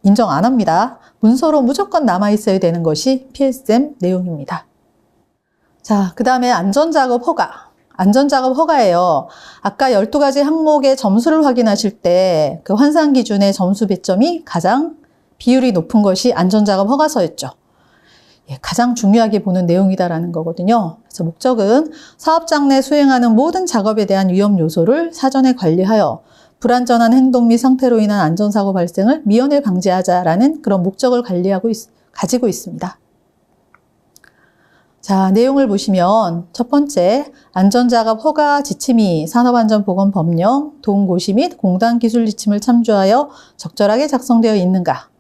인정 안 합니다. 문서로 무조건 남아있어야 되는 것이 PSM 내용입니다. 자, 그 다음에 안전작업 허가. 안전작업 허가예요. 아까 12가지 항목의 점수를 확인하실 때 그 환산 기준의 점수 배점이 가장 비율이 높은 것이 안전작업 허가서였죠. 예, 가장 중요하게 보는 내용이다라는 거거든요. 그래서 목적은 사업장 내 수행하는 모든 작업에 대한 위험 요소를 사전에 관리하여 불안전한 행동 및 상태로 인한 안전사고 발생을 미연에 방지하자라는 그런 목적을 가지고 있습니다. 자, 내용을 보시면 첫 번째, 안전작업 허가 지침이 산업안전보건법령, 동고시 및 공단기술지침을 참조하여 적절하게 작성되어 있는가.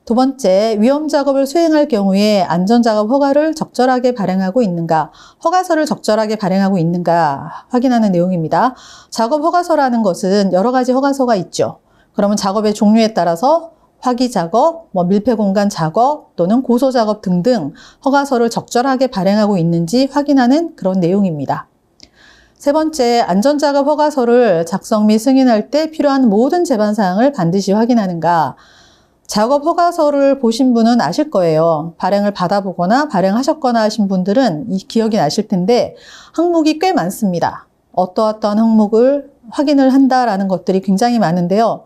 두 번째, 위험작업을 수행할 경우에 안전작업 허가를 적절하게 발행하고 있는가, 허가서를 적절하게 발행하고 있는가 확인하는 내용입니다. 작업 허가서라는 것은 여러 가지 허가서가 있죠. 그러면 작업의 종류에 따라서 화기작업, 밀폐공간 작업 또는 고소작업 등등 허가서를 적절하게 발행하고 있는지 확인하는 그런 내용입니다. 세 번째, 안전작업 허가서를 작성 및 승인할 때 필요한 모든 제반사항을 반드시 확인하는가. 작업 허가서를 보신 분은 아실 거예요. 발행을 받아보거나 발행하셨거나 하신 분들은 이 기억이 나실 텐데 항목이 꽤 많습니다. 어떠어떠한 항목을 확인을 한다라는 것들이 굉장히 많은데요.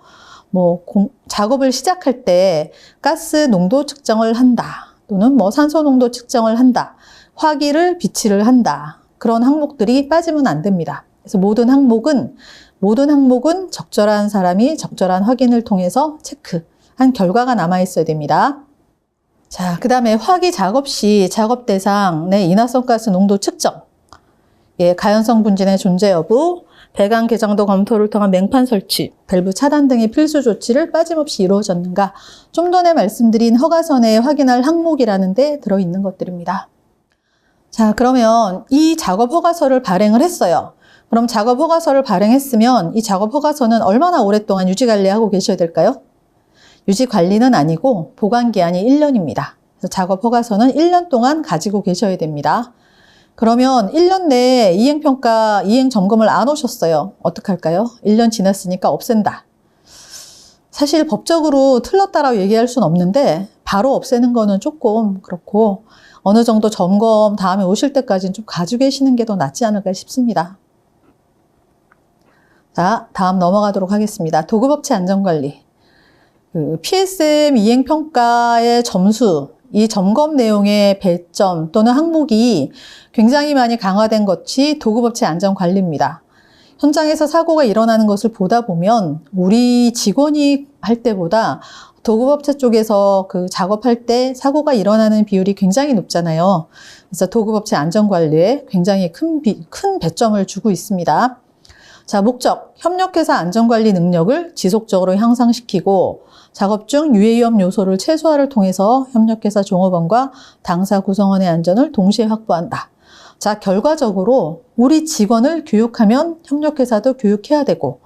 작업을 시작할 때 가스 농도 측정을 한다. 또는 산소 농도 측정을 한다. 화기를 비치를 한다. 그런 항목들이 빠지면 안 됩니다. 그래서 모든 항목은 적절한 사람이 적절한 확인을 통해서 체크한 결과가 남아 있어야 됩니다. 자, 그 다음에 화기 작업 시 작업 대상 내 인화성가스 농도 측정, 가연성 분진의 존재 여부, 배관 개장도 검토를 통한 맹판 설치, 밸브 차단 등의 필수 조치를 빠짐없이 이루어졌는가, 좀 전에 말씀드린 허가서 내에 확인할 항목이라는 데 들어있는 것들입니다. 자, 그러면 이 작업 허가서를 발행을 했어요. 그럼 작업 허가서를 발행했으면 이 작업 허가서는 얼마나 오랫동안 유지 관리하고 계셔야 될까요? 유지 관리는 아니고 보관 기한이 1년입니다. 그래서 작업 허가서는 1년 동안 가지고 계셔야 됩니다. 그러면 1년 내에 이행평가, 이행점검을 안 오셨어요. 어떡할까요? 1년 지났으니까 없앤다. 사실 법적으로 틀렸다라고 얘기할 수는 없는데 바로 없애는 거는 조금 그렇고 어느 정도 점검 다음에 오실 때까지는 좀 가지고 계시는 게 더 낫지 않을까 싶습니다. 자, 다음 넘어가도록 하겠습니다. 도급업체 안전관리. PSM 이행평가의 점수, 이 점검 내용의 배점 또는 항목이 굉장히 많이 강화된 것이 도급업체 안전관리입니다. 현장에서 사고가 일어나는 것을 보다 보면 우리 직원이 할 때보다 도급업체 쪽에서 그 작업할 때 사고가 일어나는 비율이 굉장히 높잖아요. 그래서 도급업체 안전관리에 굉장히 큰 배점을 주고 있습니다. 자, 목적, 협력회사 안전관리 능력을 지속적으로 향상시키고 작업 중 유해위험 요소를 최소화를 통해서 협력회사 종업원과 당사 구성원의 안전을 동시에 확보한다. 자, 결과적으로 우리 직원을 교육하면 협력회사도 교육해야 되고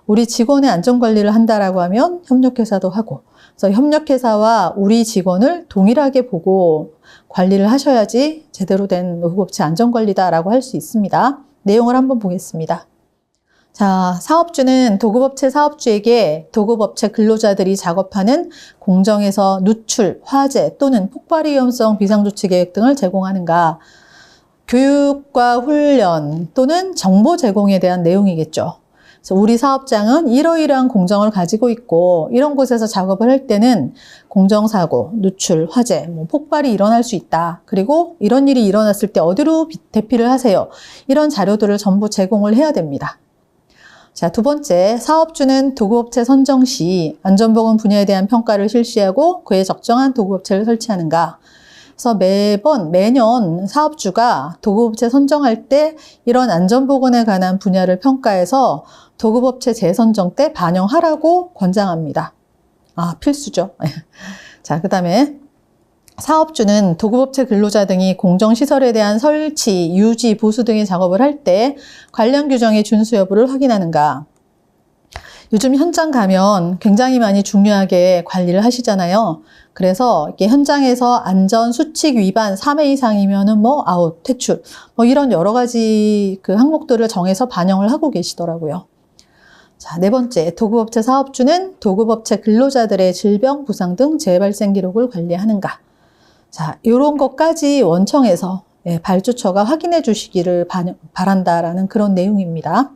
우리 직원의 안전관리를 한다라고 하면 협력회사도 하고 그래서 협력회사와 우리 직원을 동일하게 보고 관리를 하셔야지 제대로 된 도급업체 안전관리다라고 할 수 있습니다. 내용을 한번 보겠습니다. 자, 사업주는 도급업체 사업주에게 도급업체 근로자들이 작업하는 공정에서 누출, 화재 또는 폭발 위험성 비상조치 계획 등을 제공하는가. 교육과 훈련 또는 정보 제공에 대한 내용이겠죠. 그래서 우리 사업장은 이러이러한 공정을 가지고 있고 이런 곳에서 작업을 할 때는 공정사고, 누출, 화재, 폭발이 일어날 수 있다. 그리고 이런 일이 일어났을 때 어디로 대피를 하세요. 이런 자료들을 전부 제공을 해야 됩니다. 자, 두 번째, 사업주는 도급업체 선정 시 안전보건 분야에 대한 평가를 실시하고 그에 적정한 도급업체를 설치하는가. 그래서 매년 사업주가 도급업체 선정할 때 이런 안전보건에 관한 분야를 평가해서 도급업체 재선정 때 반영하라고 권장합니다. 아, 필수죠. 자, 그 다음에 사업주는 도급업체 근로자 등이 공정시설에 대한 설치, 유지, 보수 등의 작업을 할 때 관련 규정의 준수 여부를 확인하는가. 요즘 현장 가면 굉장히 많이 중요하게 관리를 하시잖아요. 그래서 이렇게 현장에서 안전 수칙 위반 3회 이상이면은 뭐 아웃, 퇴출, 뭐 이런 여러 가지 그 항목들을 정해서 반영을 하고 계시더라고요. 자, 네 번째, 도급업체 사업주는 도급업체 근로자들의 질병, 부상 등 재발생 기록을 관리하는가. 자, 이런 것까지 원청에서 발주처가 확인해 주시기를 바란다라는 그런 내용입니다.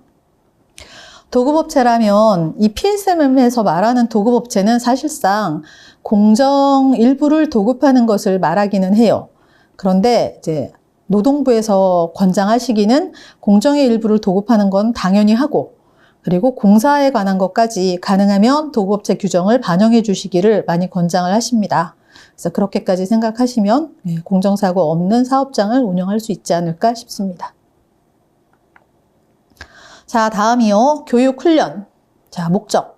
도급업체라면 이 PSM에서 말하는 도급업체는 사실상 공정 일부를 도급하는 것을 말하기는 해요. 그런데 이제 노동부에서 권장하시기는 공정의 일부를 도급하는 건 당연히 하고, 그리고 공사에 관한 것까지 가능하면 도급업체 규정을 반영해 주시기를 많이 권장을 하십니다. 그래서 그렇게까지 생각하시면 공정사고 없는 사업장을 운영할 수 있지 않을까 싶습니다. 자, 다음이요. 교육훈련. 자, 목적.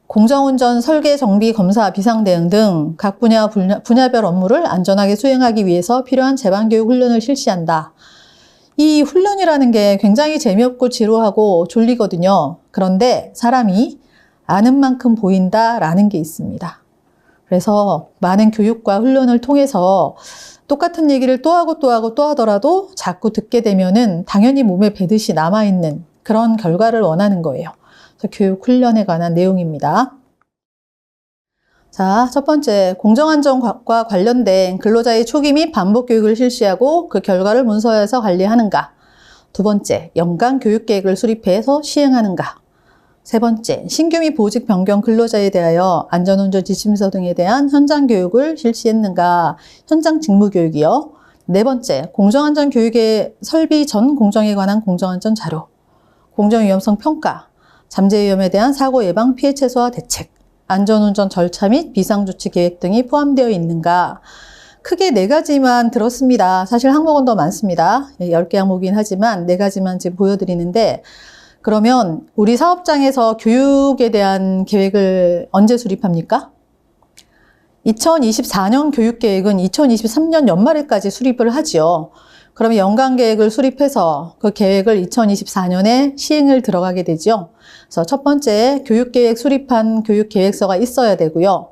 공정운전 설계, 정비, 검사, 비상대응 등 각 분야별 업무를 안전하게 수행하기 위해서 필요한 재반교육 훈련을 실시한다. 이 훈련이라는 게 굉장히 재미없고 지루하고 졸리거든요. 그런데 사람이 아는 만큼 보인다라는 게 있습니다. 그래서 많은 교육과 훈련을 통해서 똑같은 얘기를 또 하고 또 하고 또 하더라도 자꾸 듣게 되면은 당연히 몸에 배듯이 남아있는 그런 결과를 원하는 거예요. 그래서 교육 훈련에 관한 내용입니다. 자, 첫 번째, 공정안전과 관련된 근로자의 초기 및 반복 교육을 실시하고 그 결과를 문서화해서 관리하는가. 두 번째, 연간 교육계획을 수립해서 시행하는가. 세 번째, 신규 및 보직 변경 근로자에 대하여 안전운전 지침서 등에 대한 현장 교육을 실시했는가. 현장 직무 교육이요. 네 번째, 공정안전 교육의 설비 전 공정에 관한 공정안전 자료. 공정위험성 평가, 잠재위험에 대한 사고 예방 피해 최소화 대책, 안전운전 절차 및 비상조치 계획 등이 포함되어 있는가. 크게 4가지만 들었습니다. 사실 항목은 더 많습니다. 10개 항목이긴 하지만 4가지만 지금 보여드리는데, 그러면 우리 사업장에서 교육에 대한 계획을 언제 수립합니까? 2024년 교육계획은 2023년 연말에까지 수립을 하지요. 그러면 연간 계획을 수립해서 그 계획을 2024년에 시행을 들어가게 되죠. 그래서 첫 번째, 교육계획 수립한 교육계획서가 있어야 되고요.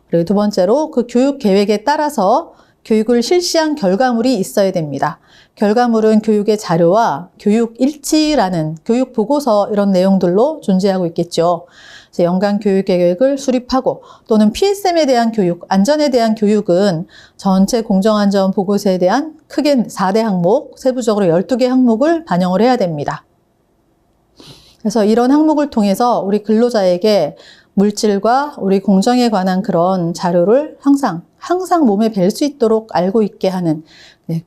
그리고 두 번째로 그 교육계획에 따라서 교육을 실시한 결과물이 있어야 됩니다. 결과물은 교육의 자료와 교육일지라는 교육보고서 이런 내용들로 존재하고 있겠죠. 그래서 연간 교육계획을 수립하고 또는 PSM에 대한 교육, 안전에 대한 교육은 전체 공정안전 보고서에 대한 크게 4대 항목, 세부적으로 12개 항목을 반영을 해야 됩니다. 그래서 이런 항목을 통해서 우리 근로자에게 물질과 우리 공정에 관한 그런 자료를 항상 몸에 뵐 수 있도록 알고 있게 하는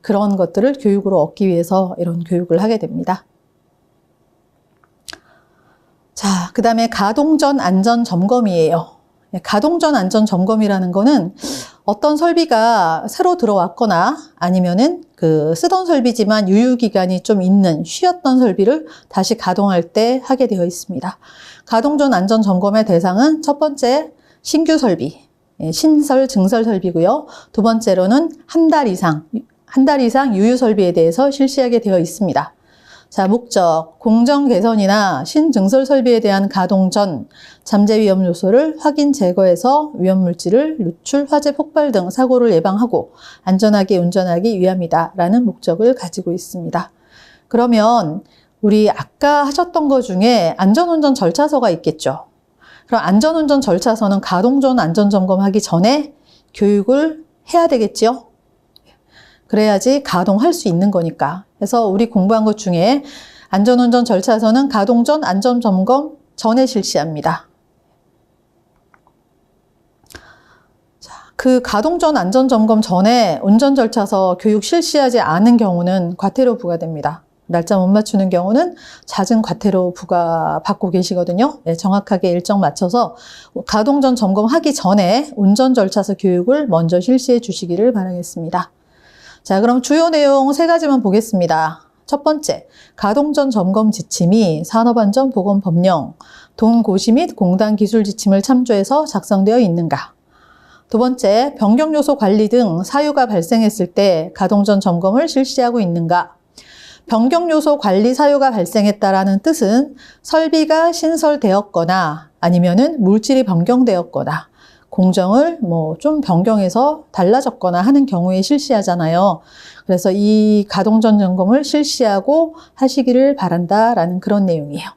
그런 것들을 교육으로 얻기 위해서 이런 교육을 하게 됩니다. 자, 그 다음에 가동 전 안전 점검이에요. 가동 전 안전 점검이라는 거는 어떤 설비가 새로 들어왔거나 아니면은 그 쓰던 설비지만 유효기간이 좀 있는 쉬었던 설비를 다시 가동할 때 하게 되어 있습니다. 가동 전 안전 점검의 대상은 첫 번째 신규 설비, 신설, 증설 설비고요. 두 번째로는 한 달 이상 유효 설비에 대해서 실시하게 되어 있습니다. 자, 목적, 공정 개선이나 신증설 설비에 대한 가동 전 잠재 위험 요소를 확인 제거해서 위험 물질을 누출, 화재 폭발 등 사고를 예방하고 안전하게 운전하기 위함이다라는 목적을 가지고 있습니다. 그러면 우리 아까 하셨던 것 중에 안전운전 절차서가 있겠죠. 그럼 안전운전 절차서는 가동 전 안전점검하기 전에 교육을 해야 되겠죠. 그래야지 가동할 수 있는 거니까. 그래서 우리 공부한 것 중에 안전운전 절차서는 가동 전 안전점검 전에 실시합니다. 자, 그 가동 전 안전점검 전에 운전 절차서 교육 실시하지 않은 경우는 과태료 부과됩니다. 날짜 못 맞추는 경우는 잦은 과태료 부과받고 계시거든요. 네, 정확하게 일정 맞춰서 가동 전 점검하기 전에 운전 절차서 교육을 먼저 실시해 주시기를 바라겠습니다. 자, 그럼 주요 내용 3가지만 보겠습니다. 첫 번째, 가동 전 점검 지침이 산업안전보건법령, 동고시 및 공단 기술 지침을 참조해서 작성되어 있는가? 두 번째, 변경요소 관리 등 사유가 발생했을 때 가동 전 점검을 실시하고 있는가? 변경 요소 관리 사유가 발생했다라는 뜻은 설비가 신설되었거나 아니면은 물질이 변경되었거나 공정을 좀 변경해서 달라졌거나 하는 경우에 실시하잖아요. 그래서 이 가동 전 점검을 실시하고 하시기를 바란다라는 그런 내용이에요.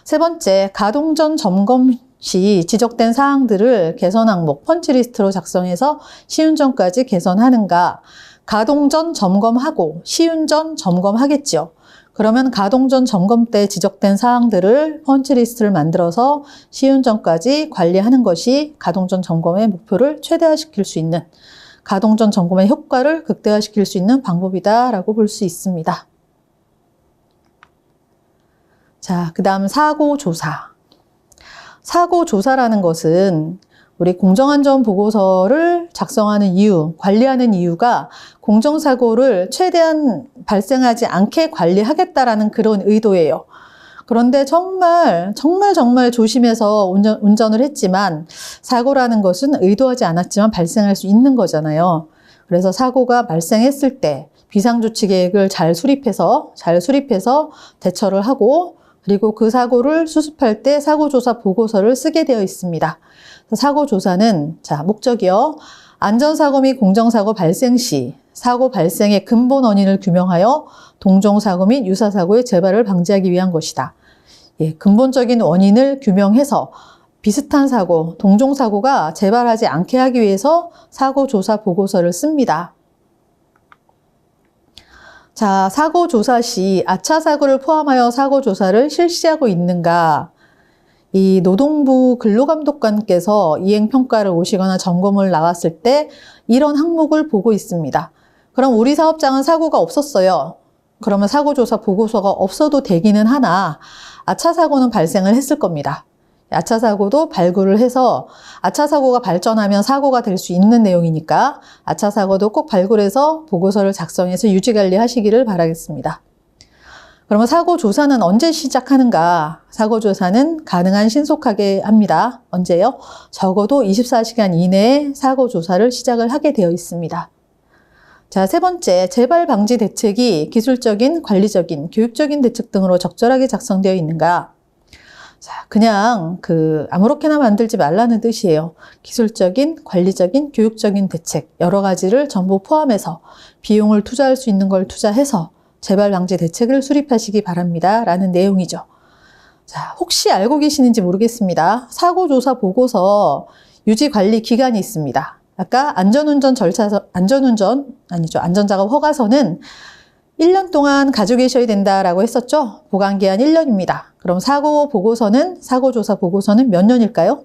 세 번째, 가동 전 점검 시 지적된 사항들을 개선 항목 펀치리스트로 작성해서 시운전까지 개선하는가? 가동 전 점검하고 시운전 점검하겠죠. 그러면 가동 전 점검 때 지적된 사항들을 펀치리스트를 만들어서 시운전까지 관리하는 것이 가동 전 점검의 목표를 최대화시킬 수 있는, 가동 전 점검의 효과를 극대화시킬 수 있는 방법이다라고 볼 수 있습니다. 자, 그 다음 사고조사. 사고조사라는 것은 우리 공정안전보고서를 작성하는 이유, 관리하는 이유가 공정사고를 최대한 발생하지 않게 관리하겠다라는 그런 의도예요. 그런데 정말 조심해서 운전을 했지만 사고라는 것은 의도하지 않았지만 발생할 수 있는 거잖아요. 그래서 사고가 발생했을 때 비상조치 계획을 잘 수립해서 대처를 하고 그리고 그 사고를 수습할 때 사고조사 보고서를 쓰게 되어 있습니다. 사고조사는 목적이요. 안전사고 및 공정사고 발생 시 사고 발생의 근본 원인을 규명하여 동종사고 및 유사사고의 재발을 방지하기 위한 것이다. 근본적인 원인을 규명해서 비슷한 사고, 동종사고가 재발하지 않게 하기 위해서 사고조사 보고서를 씁니다. 자, 사고조사 시 아차 사고를 포함하여 사고조사를 실시하고 있는가? 이 노동부 근로감독관께서 이행평가를 오시거나 점검을 나왔을 때 이런 항목을 보고 있습니다. 그럼 우리 사업장은 사고가 없었어요. 그러면 사고조사 보고서가 없어도 되기는 하나 아차 사고는 발생을 했을 겁니다. 아차 사고도 발굴을 해서 아차 사고가 발전하면 사고가 될 수 있는 내용이니까 아차 사고도 꼭 발굴해서 보고서를 작성해서 유지관리 하시기를 바라겠습니다. 그러면 사고조사는 언제 시작하는가? 사고조사는 가능한 신속하게 합니다. 언제요? 적어도 24시간 이내에 사고조사를 시작을 하게 되어 있습니다. 자, 세 번째, 재발 방지 대책이 기술적인, 관리적인, 교육적인 대책 등으로 적절하게 작성되어 있는가? 자, 그냥 아무렇게나 만들지 말라는 뜻이에요. 기술적인, 관리적인, 교육적인 대책 여러 가지를 전부 포함해서 비용을 투자할 수 있는 걸 투자해서 재발 방지 대책을 수립하시기 바랍니다. 라는 내용이죠. 자, 혹시 알고 계시는지 모르겠습니다. 사고조사 보고서 유지관리 기간이 있습니다. 아까 안전작업 허가서는 1년 동안 가지고 계셔야 된다라고 했었죠? 보관기한 1년입니다. 그럼 사고조사 보고서는 몇 년일까요?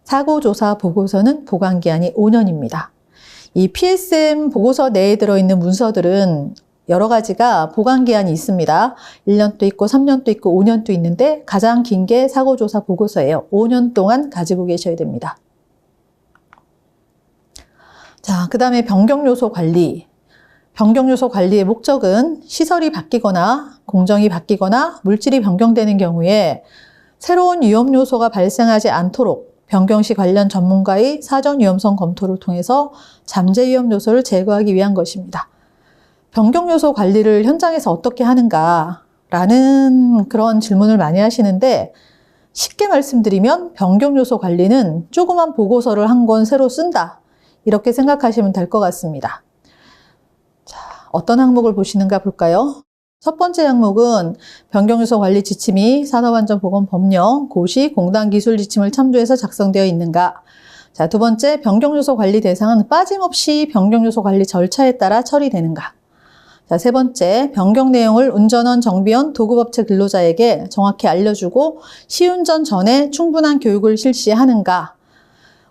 사고조사 보고서는 보관기한이 5년입니다. 이 PSM 보고서 내에 들어있는 문서들은 여러 가지가 보관기한이 있습니다. 1년도 있고 3년도 있고 5년도 있는데 가장 긴 게 사고조사 보고서예요. 5년 동안 가지고 계셔야 됩니다. 자, 그 다음에 변경요소 관리. 변경요소 관리의 목적은 시설이 바뀌거나 공정이 바뀌거나 물질이 변경되는 경우에 새로운 위험요소가 발생하지 않도록 변경 시 관련 전문가의 사전 위험성 검토를 통해서 잠재 위험 요소를 제거하기 위한 것입니다. 변경 요소 관리를 현장에서 어떻게 하는가? 라는 그런 질문을 많이 하시는데 쉽게 말씀드리면 변경 요소 관리는 조그만 보고서를 한 권 새로 쓴다. 이렇게 생각하시면 될 것 같습니다. 자, 어떤 항목을 보시는가 볼까요? 첫 번째 항목은 변경요소 관리 지침이 산업안전보건법령, 고시, 공단기술 지침을 참조해서 작성되어 있는가? 자, 두 번째, 변경요소 관리 대상은 빠짐없이 변경요소 관리 절차에 따라 처리되는가? 자, 세 번째, 변경 내용을 운전원, 정비원, 도급업체 근로자에게 정확히 알려주고 시운전 전에 충분한 교육을 실시하는가?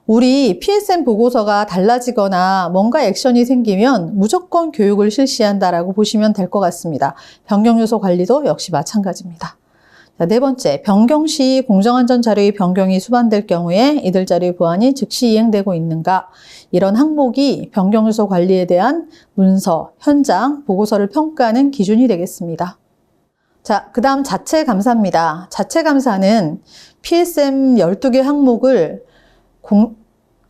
우리 PSM 보고서가 달라지거나 뭔가 액션이 생기면 무조건 교육을 실시한다라고 보시면 될 것 같습니다. 변경요소 관리도 역시 마찬가지입니다. 자, 네 번째, 변경 시 공정안전 자료의 변경이 수반될 경우에 이들 자료의 보완이 즉시 이행되고 있는가? 이런 항목이 변경요소 관리에 대한 문서, 현장, 보고서를 평가하는 기준이 되겠습니다. 자, 그 다음 자체 감사입니다. 자체 감사는 PSM 12개 항목을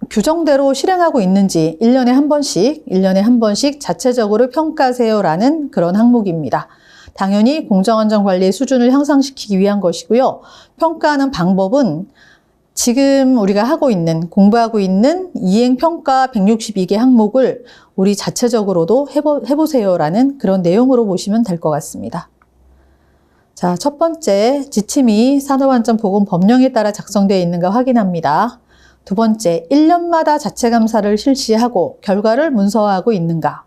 규정대로 실행하고 있는지 1년에 한 번씩 자체적으로 평가하세요라는 그런 항목입니다. 당연히 공정안전관리의 수준을 향상시키기 위한 것이고요. 평가하는 방법은 지금 우리가 공부하고 있는 이행평가 162개 항목을 우리 자체적으로도 해보세요라는 그런 내용으로 보시면 될 것 같습니다. 자, 첫 번째, 지침이 산업안전보건법령에 따라 작성되어 있는가 확인합니다. 두 번째, 1년마다 자체감사를 실시하고 결과를 문서화하고 있는가.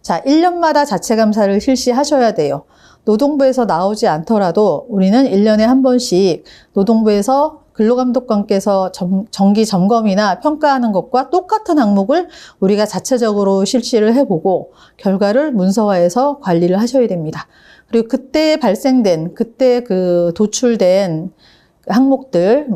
자, 1년마다 자체감사를 실시하셔야 돼요. 노동부에서 나오지 않더라도 우리는 1년에 한 번씩 노동부에서 근로감독관께서 정기 점검이나 평가하는 것과 똑같은 항목을 우리가 자체적으로 실시를 해보고 결과를 문서화해서 관리를 하셔야 됩니다. 그리고 그때 도출된 항목들,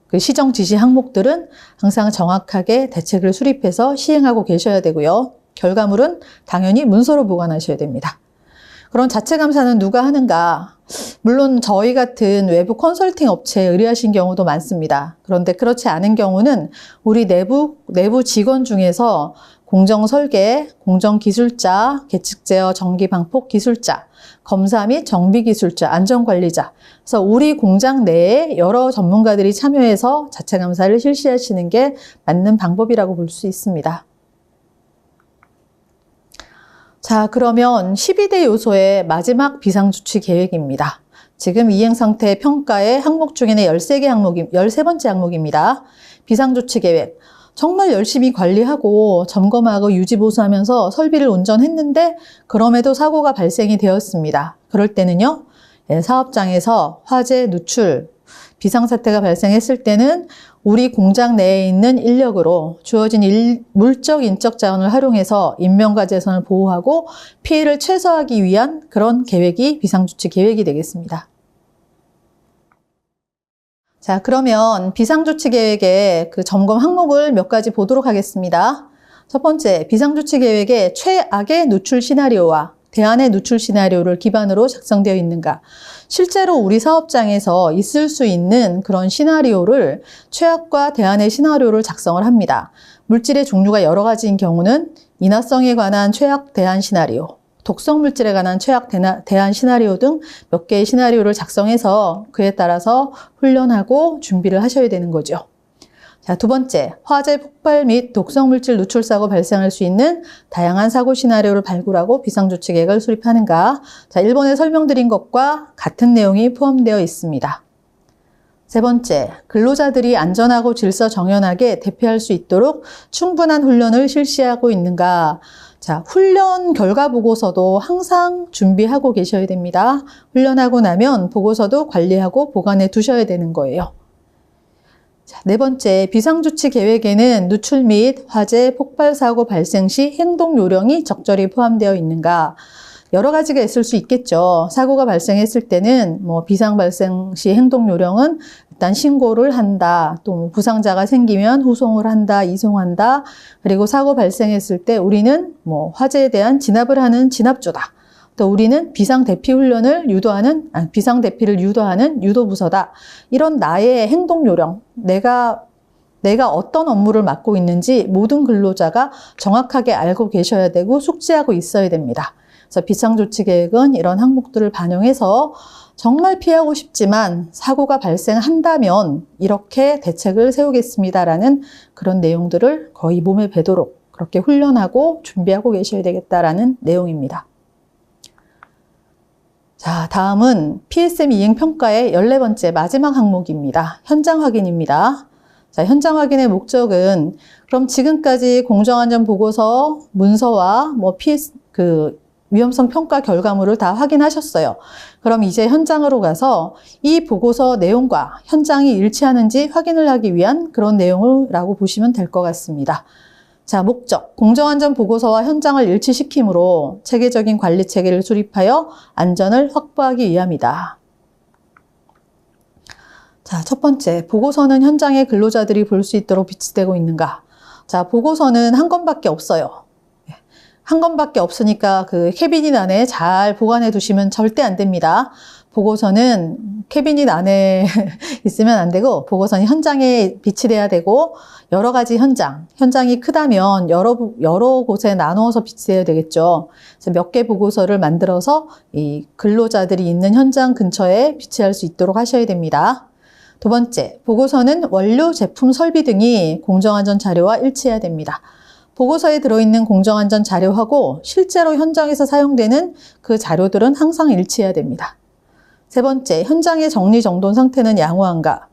그 시정 지시 항목들은 항상 정확하게 대책을 수립해서 시행하고 계셔야 되고요. 결과물은 당연히 문서로 보관하셔야 됩니다. 그런 자체 감사는 누가 하는가? 물론 저희 같은 외부 컨설팅 업체에 의뢰하신 경우도 많습니다. 그런데 그렇지 않은 경우는 우리 내부 직원 중에서 공정설계, 공정기술자, 계측 제어, 정기방폭 기술자, 검사 및 정비기술자, 안전관리자. 그래서 우리 공장 내에 여러 전문가들이 참여해서 자체 감사를 실시하시는 게 맞는 방법이라고 볼 수 있습니다. 자, 그러면 12대 요소의 마지막 비상조치 계획입니다. 지금 이행상태 평가의 항목 중에는 13번째 항목입니다. 비상조치 계획. 정말 열심히 관리하고 점검하고 유지보수하면서 설비를 운전했는데 그럼에도 사고가 발생이 되었습니다. 그럴 때는요, 사업장에서 화재, 누출, 비상사태가 발생했을 때는 우리 공장 내에 있는 인력으로 주어진 물적, 인적 자원을 활용해서 인명과 재산을 보호하고 피해를 최소화하기 위한 그런 계획이 비상조치 계획이 되겠습니다. 자, 그러면 비상조치 계획의 그 점검 항목을 몇 가지 보도록 하겠습니다. 첫 번째, 비상조치 계획의 최악의 누출 시나리오와 대안의 누출 시나리오를 기반으로 작성되어 있는가. 실제로 우리 사업장에서 있을 수 있는 그런 시나리오를 최악과 대안의 시나리오를 작성을 합니다. 물질의 종류가 여러 가지인 경우는 인화성에 관한 최악 대안 시나리오, 독성 물질에 관한 최악 대안 시나리오 등 몇 개의 시나리오를 작성해서 그에 따라서 훈련하고 준비를 하셔야 되는 거죠. 자, 두 번째, 화재 폭발 및 독성 물질 누출 사고 발생할 수 있는 다양한 사고 시나리오를 발굴하고 비상조치 계획을 수립하는가. 자, 1번에 설명드린 것과 같은 내용이 포함되어 있습니다. 세 번째, 근로자들이 안전하고 질서 정연하게 대피할 수 있도록 충분한 훈련을 실시하고 있는가. 자, 훈련 결과 보고서도 항상 준비하고 계셔야 됩니다. 훈련하고 나면 보고서도 관리하고 보관해 두셔야 되는 거예요. 자, 네 번째, 비상조치 계획에는 누출 및 화재, 폭발 사고 발생 시 행동 요령이 적절히 포함되어 있는가. 여러 가지가 있을 수 있겠죠. 사고가 발생했을 때는 비상 발생 시 행동 요령은 일단 신고를 한다. 또 부상자가 생기면 후송을 한다, 이송한다. 그리고 사고 발생했을 때 우리는 화재에 대한 진압을 하는 진압조다. 또 우리는 비상 대피 훈련을 비상 대피를 유도하는 유도부서다. 이런 나의 행동 요령, 내가 어떤 업무를 맡고 있는지 모든 근로자가 정확하게 알고 계셔야 되고 숙지하고 있어야 됩니다. 그래서 비상조치 계획은 이런 항목들을 반영해서 정말 피하고 싶지만 사고가 발생한다면 이렇게 대책을 세우겠습니다라는 그런 내용들을 거의 몸에 배도록 그렇게 훈련하고 준비하고 계셔야 되겠다라는 내용입니다. 자, 다음은 PSM 이행평가의 14번째 마지막 항목입니다. 현장 확인입니다. 자, 현장 확인의 목적은 그럼 지금까지 공정안전보고서, 문서와 위험성 평가 결과물을 다 확인하셨어요. 그럼 이제 현장으로 가서 이 보고서 내용과 현장이 일치하는지 확인을 하기 위한 그런 내용이라고 보시면 될 것 같습니다. 자, 목적. 공정안전보고서와 현장을 일치시킴으로 체계적인 관리 체계를 수립하여 안전을 확보하기 위함이다. 자, 첫 번째. 보고서는 현장의 근로자들이 볼 수 있도록 비치되고 있는가? 자, 보고서는 한 건밖에 없어요. 한 건밖에 없으니까 그 캐비닛 안에 잘 보관해 두시면 절대 안 됩니다. 보고서는 캐비닛 안에 있으면 안 되고 보고서는 현장에 비치돼야 되고 여러 가지 현장이 크다면 여러 곳에 나누어서 비치돼야 되겠죠. 그래서 몇 개 보고서를 만들어서 이 근로자들이 있는 현장 근처에 비치할 수 있도록 하셔야 됩니다. 두 번째, 보고서는 원료, 제품, 설비 등이 공정안전 자료와 일치해야 됩니다. 보고서에 들어있는 공정안전 자료하고 실제로 현장에서 사용되는 그 자료들은 항상 일치해야 됩니다. 세 번째, 현장의 정리정돈 상태는 양호한가?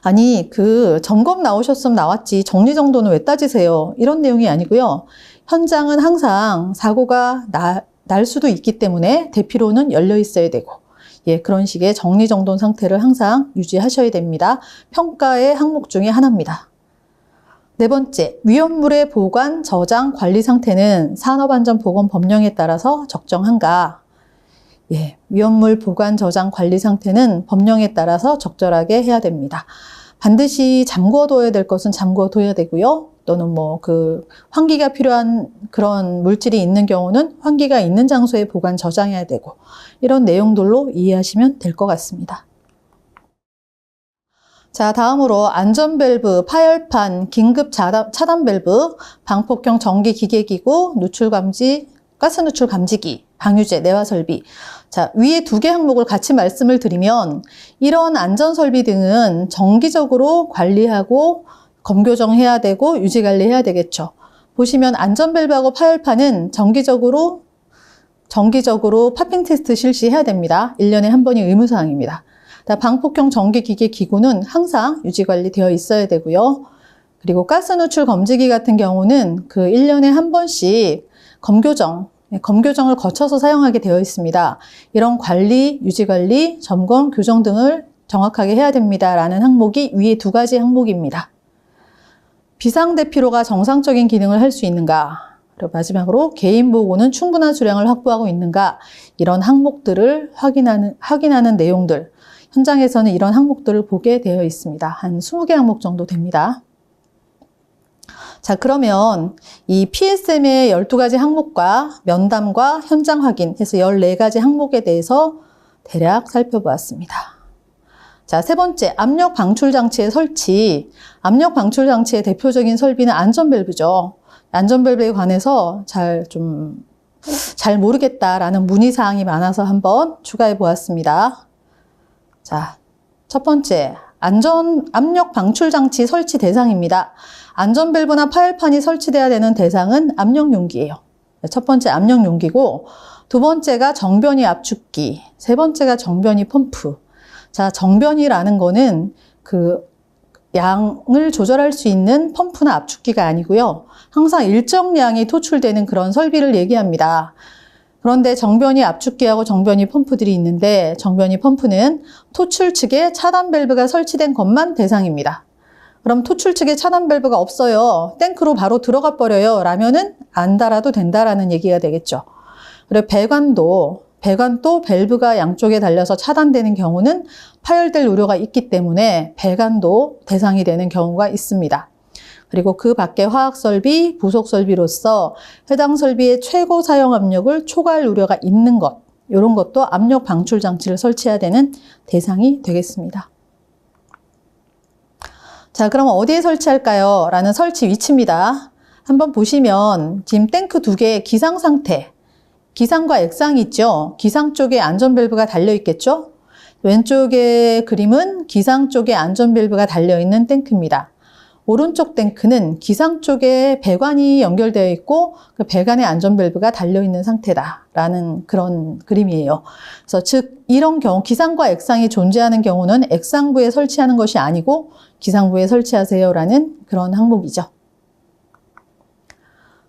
아니, 그 점검 나오셨으면 나왔지 정리정돈은 왜 따지세요? 이런 내용이 아니고요. 현장은 항상 사고가 날 수도 있기 때문에 대피로는 열려 있어야 되고, 예, 그런 식의 정리정돈 상태를 항상 유지하셔야 됩니다. 평가의 항목 중에 하나입니다. 네 번째, 위험물의 보관, 저장, 관리 상태는 산업안전보건법령에 따라서 적정한가? 예, 위험물 보관, 저장, 관리 상태는 법령에 따라서 적절하게 해야 됩니다. 반드시 잠궈둬야 될 것은 잠궈둬야 되고요. 또는 환기가 필요한 그런 물질이 있는 경우는 환기가 있는 장소에 보관, 저장해야 되고 이런 내용들로 이해하시면 될 것 같습니다. 자, 다음으로 안전밸브, 파열판, 긴급 차단 밸브, 방폭형 전기 기계기구, 누출감지, 가스 누출 감지기, 방유제, 내화 설비. 자, 위에 두 개 항목을 같이 말씀을 드리면 이런 안전 설비 등은 정기적으로 관리하고 검교정해야 되고 유지 관리해야 되겠죠. 보시면 안전 밸브하고 파열판은 정기적으로 파핑 테스트 실시해야 됩니다. 1년에 한 번이 의무사항입니다. 방폭형 전기기계 기구는 항상 유지관리 되어 있어야 되고요. 그리고 가스 누출 검지기 같은 경우는 그 1년에 한 번씩 검교정을 거쳐서 사용하게 되어 있습니다. 이런 관리, 유지관리, 점검, 교정 등을 정확하게 해야 됩니다라는 항목이 위에 두 가지 항목입니다. 비상대피로가 정상적인 기능을 할 수 있는가? 그리고 마지막으로 개인보호구는 충분한 수량을 확보하고 있는가? 이런 항목들을 확인하는 내용들. 현장에서는 이런 항목들을 보게 되어 있습니다. 한 20개 항목 정도 됩니다. 자, 그러면 이 PSM의 12가지 항목과 면담과 현장 확인 해서 14가지 항목에 대해서 대략 살펴보았습니다. 자, 세 번째, 압력 방출 장치의 설치. 압력 방출 장치의 대표적인 설비는 안전밸브죠. 안전밸브에 관해서 잘 모르겠다라는 문의사항이 많아서 한번 추가해 보았습니다. 자, 첫 번째, 압력 방출 장치 설치 대상입니다. 안전밸브나 파열판이 설치돼야 되는 대상은 압력용기예요. 첫 번째 압력용기고, 두 번째가 정변이 압축기, 세 번째가 정변이 펌프. 자, 정변이라는 거는 그 양을 조절할 수 있는 펌프나 압축기가 아니고요. 항상 일정량이 토출되는 그런 설비를 얘기합니다. 그런데 정변이 압축기하고 정변이 펌프들이 있는데 정변이 펌프는 토출 측에 차단 밸브가 설치된 것만 대상입니다. 그럼 토출 측에 차단 밸브가 없어요. 탱크로 바로 들어가 버려요. 라면은 안 달아도 된다라는 얘기가 되겠죠. 그리고 배관도 밸브가 양쪽에 달려서 차단되는 경우는 파열될 우려가 있기 때문에 배관도 대상이 되는 경우가 있습니다. 그리고 그 밖에 화학설비, 부속설비로서 해당 설비의 최고 사용 압력을 초과할 우려가 있는 것, 이런 것도 압력 방출 장치를 설치해야 되는 대상이 되겠습니다. 자, 그럼 어디에 설치할까요? 라는 설치 위치입니다. 한번 보시면 지금 탱크 두 개의 기상 상태, 기상과 액상이 있죠. 기상 쪽에 안전밸브가 달려 있겠죠. 왼쪽의 그림은 기상 쪽에 안전밸브가 달려 있는 탱크입니다. 오른쪽 탱크는 기상 쪽에 배관이 연결되어 있고 그 배관에 안전밸브가 달려있는 상태다라는 그런 그림이에요. 그래서 즉 이런 경우 기상과 액상이 존재하는 경우는 액상부에 설치하는 것이 아니고 기상부에 설치하세요라는 그런 항목이죠.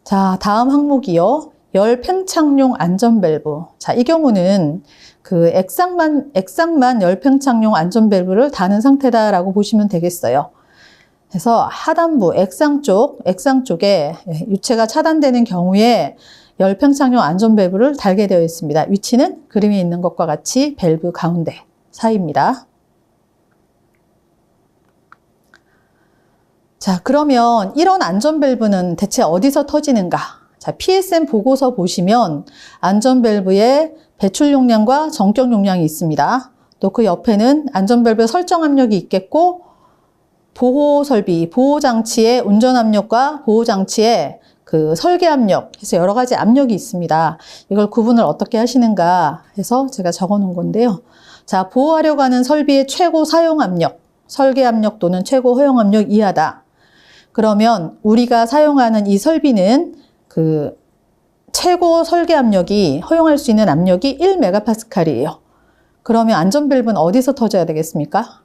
자, 다음 항목이요. 열 팽창용 안전밸브. 자, 이 경우는 그 액상만 열 팽창용 안전밸브를 다는 상태다라고 보시면 되겠어요. 그래서 하단부, 액상 쪽에 유체가 차단되는 경우에 열 팽창용 안전밸브를 달게 되어 있습니다. 위치는 그림에 있는 것과 같이 밸브 가운데 사이입니다. 자, 그러면 이런 안전밸브는 대체 어디서 터지는가? 자, PSM 보고서 보시면 안전밸브에 배출 용량과 정격 용량이 있습니다. 또 그 옆에는 안전밸브 설정 압력이 있겠고 보호 설비, 보호 장치의 운전 압력과 보호 장치의 그 설계 압력 해서 여러 가지 압력이 있습니다. 이걸 구분을 어떻게 하시는가 해서 제가 적어 놓은 건데요. 자, 보호하려고 하는 설비의 최고 사용 압력, 설계 압력 또는 최고 허용 압력 이하다. 그러면 우리가 사용하는 이 설비는 그 최고 설계 압력이 허용할 수 있는 압력이 1메가파스칼이에요. 그러면 안전밸브는 어디서 터져야 되겠습니까?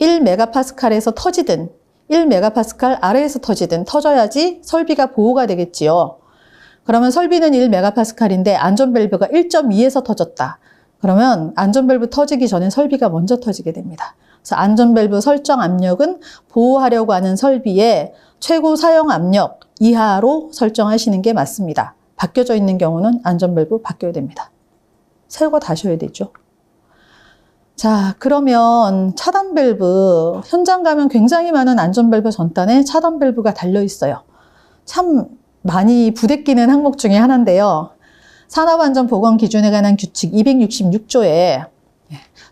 1메가파스칼에서 터지든 1메가파스칼 아래에서 터지든 터져야지 설비가 보호가 되겠지요. 그러면 설비는 1메가파스칼인데 안전밸브가 1.2에서 터졌다. 그러면 안전밸브 터지기 전에 설비가 먼저 터지게 됩니다. 그래서 안전밸브 설정 압력은 보호하려고 하는 설비의 최고 사용 압력 이하로 설정하시는 게 맞습니다. 바뀌어져 있는 경우는 안전밸브 바뀌어야 됩니다. 새 거 다셔야 되죠. 자, 그러면 차단 밸브, 현장 가면 굉장히 많은 안전밸브 전단에 차단 밸브가 달려 있어요. 참 많이 부대끼는 항목 중에 하나인데요. 산업안전보건 기준에 관한 규칙 266조에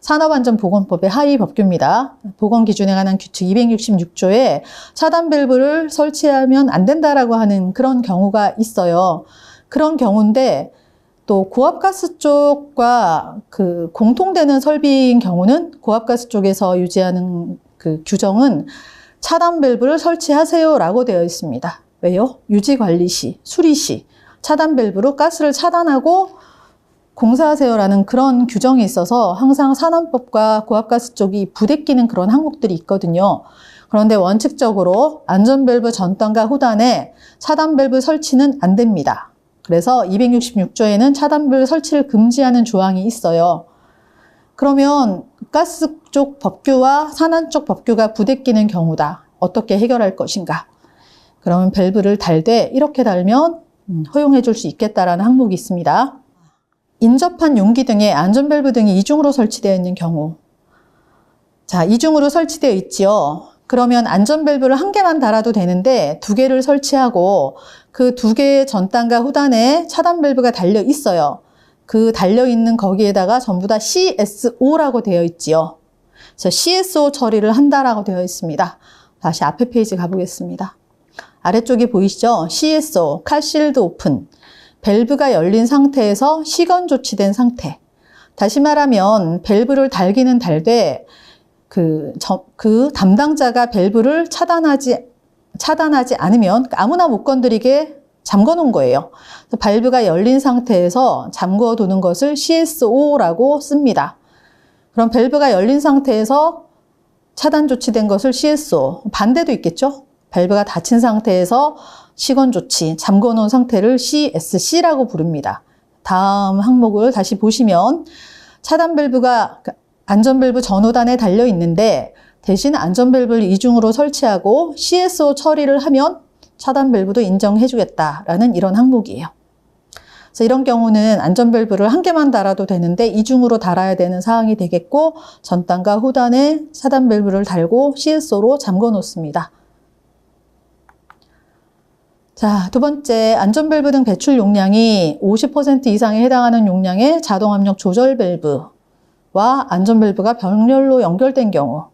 산업안전보건법의 하위 법규입니다. 보건 기준에 관한 규칙 266조에 차단 밸브를 설치하면 안 된다라고 하는 그런 경우가 있어요. 그런 경우인데 또 고압가스 쪽과 그 공통되는 설비인 경우는 고압가스 쪽에서 유지하는 그 규정은 차단 밸브를 설치하세요라고 되어 있습니다. 왜요? 유지관리 시, 수리 시 차단 밸브로 가스를 차단하고 공사하세요라는 그런 규정이 있어서 항상 산안법과 고압가스 쪽이 부대끼는 그런 항목들이 있거든요. 그런데 원칙적으로 안전밸브 전단과 후단에 차단 밸브 설치는 안 됩니다. 그래서 266조에는 차단 밸브 설치를 금지하는 조항이 있어요. 그러면 가스 쪽 법규와 산안 쪽 법규가 부대끼는 경우다. 어떻게 해결할 것인가? 그러면 밸브를 달되 이렇게 달면 허용해 줄 수 있겠다라는 항목이 있습니다. 인접한 용기 등에 안전밸브 등이 이중으로 설치되어 있는 경우. 자, 이중으로 설치되어 있지요. 그러면 안전밸브를 한 개만 달아도 되는데 두 개를 설치하고 그 두 개의 전단과 후단에 차단 밸브가 달려 있어요. 그 달려 있는 거기에다가 전부 다 CSO라고 되어 있지요. 그래서 CSO 처리를 한다라고 되어 있습니다. 다시 앞에 페이지 가보겠습니다. 아래쪽에 보이시죠? CSO, 칼실드 오픈. 밸브가 열린 상태에서 시건 조치된 상태. 다시 말하면 밸브를 달기는 달되 그 담당자가 밸브를 차단하지 않으면 아무나 못 건드리게 잠궈 놓은 거예요. 밸브가 열린 상태에서 잠궈 두는 것을 CSO라고 씁니다. 그럼 밸브가 열린 상태에서 차단 조치된 것을 CSO. 반대도 있겠죠? 밸브가 닫힌 상태에서 시건 조치, 잠궈 놓은 상태를 CSC라고 부릅니다. 다음 항목을 다시 보시면 차단 밸브가 안전 밸브 전후단에 달려 있는데 대신 안전 밸브를 이중으로 설치하고 CSO 처리를 하면 차단 밸브도 인정해 주겠다라는 이런 항목이에요. 그래서 이런 경우는 안전 밸브를 한 개만 달아도 되는데 이중으로 달아야 되는 사항이 되겠고 전단과 후단에 차단 밸브를 달고 CSO로 잠궈 놓습니다. 자, 두 번째, 안전밸브 등 배출 용량이 50% 이상에 해당하는 용량의 자동압력 조절 밸브와 안전밸브가 병렬로 연결된 경우.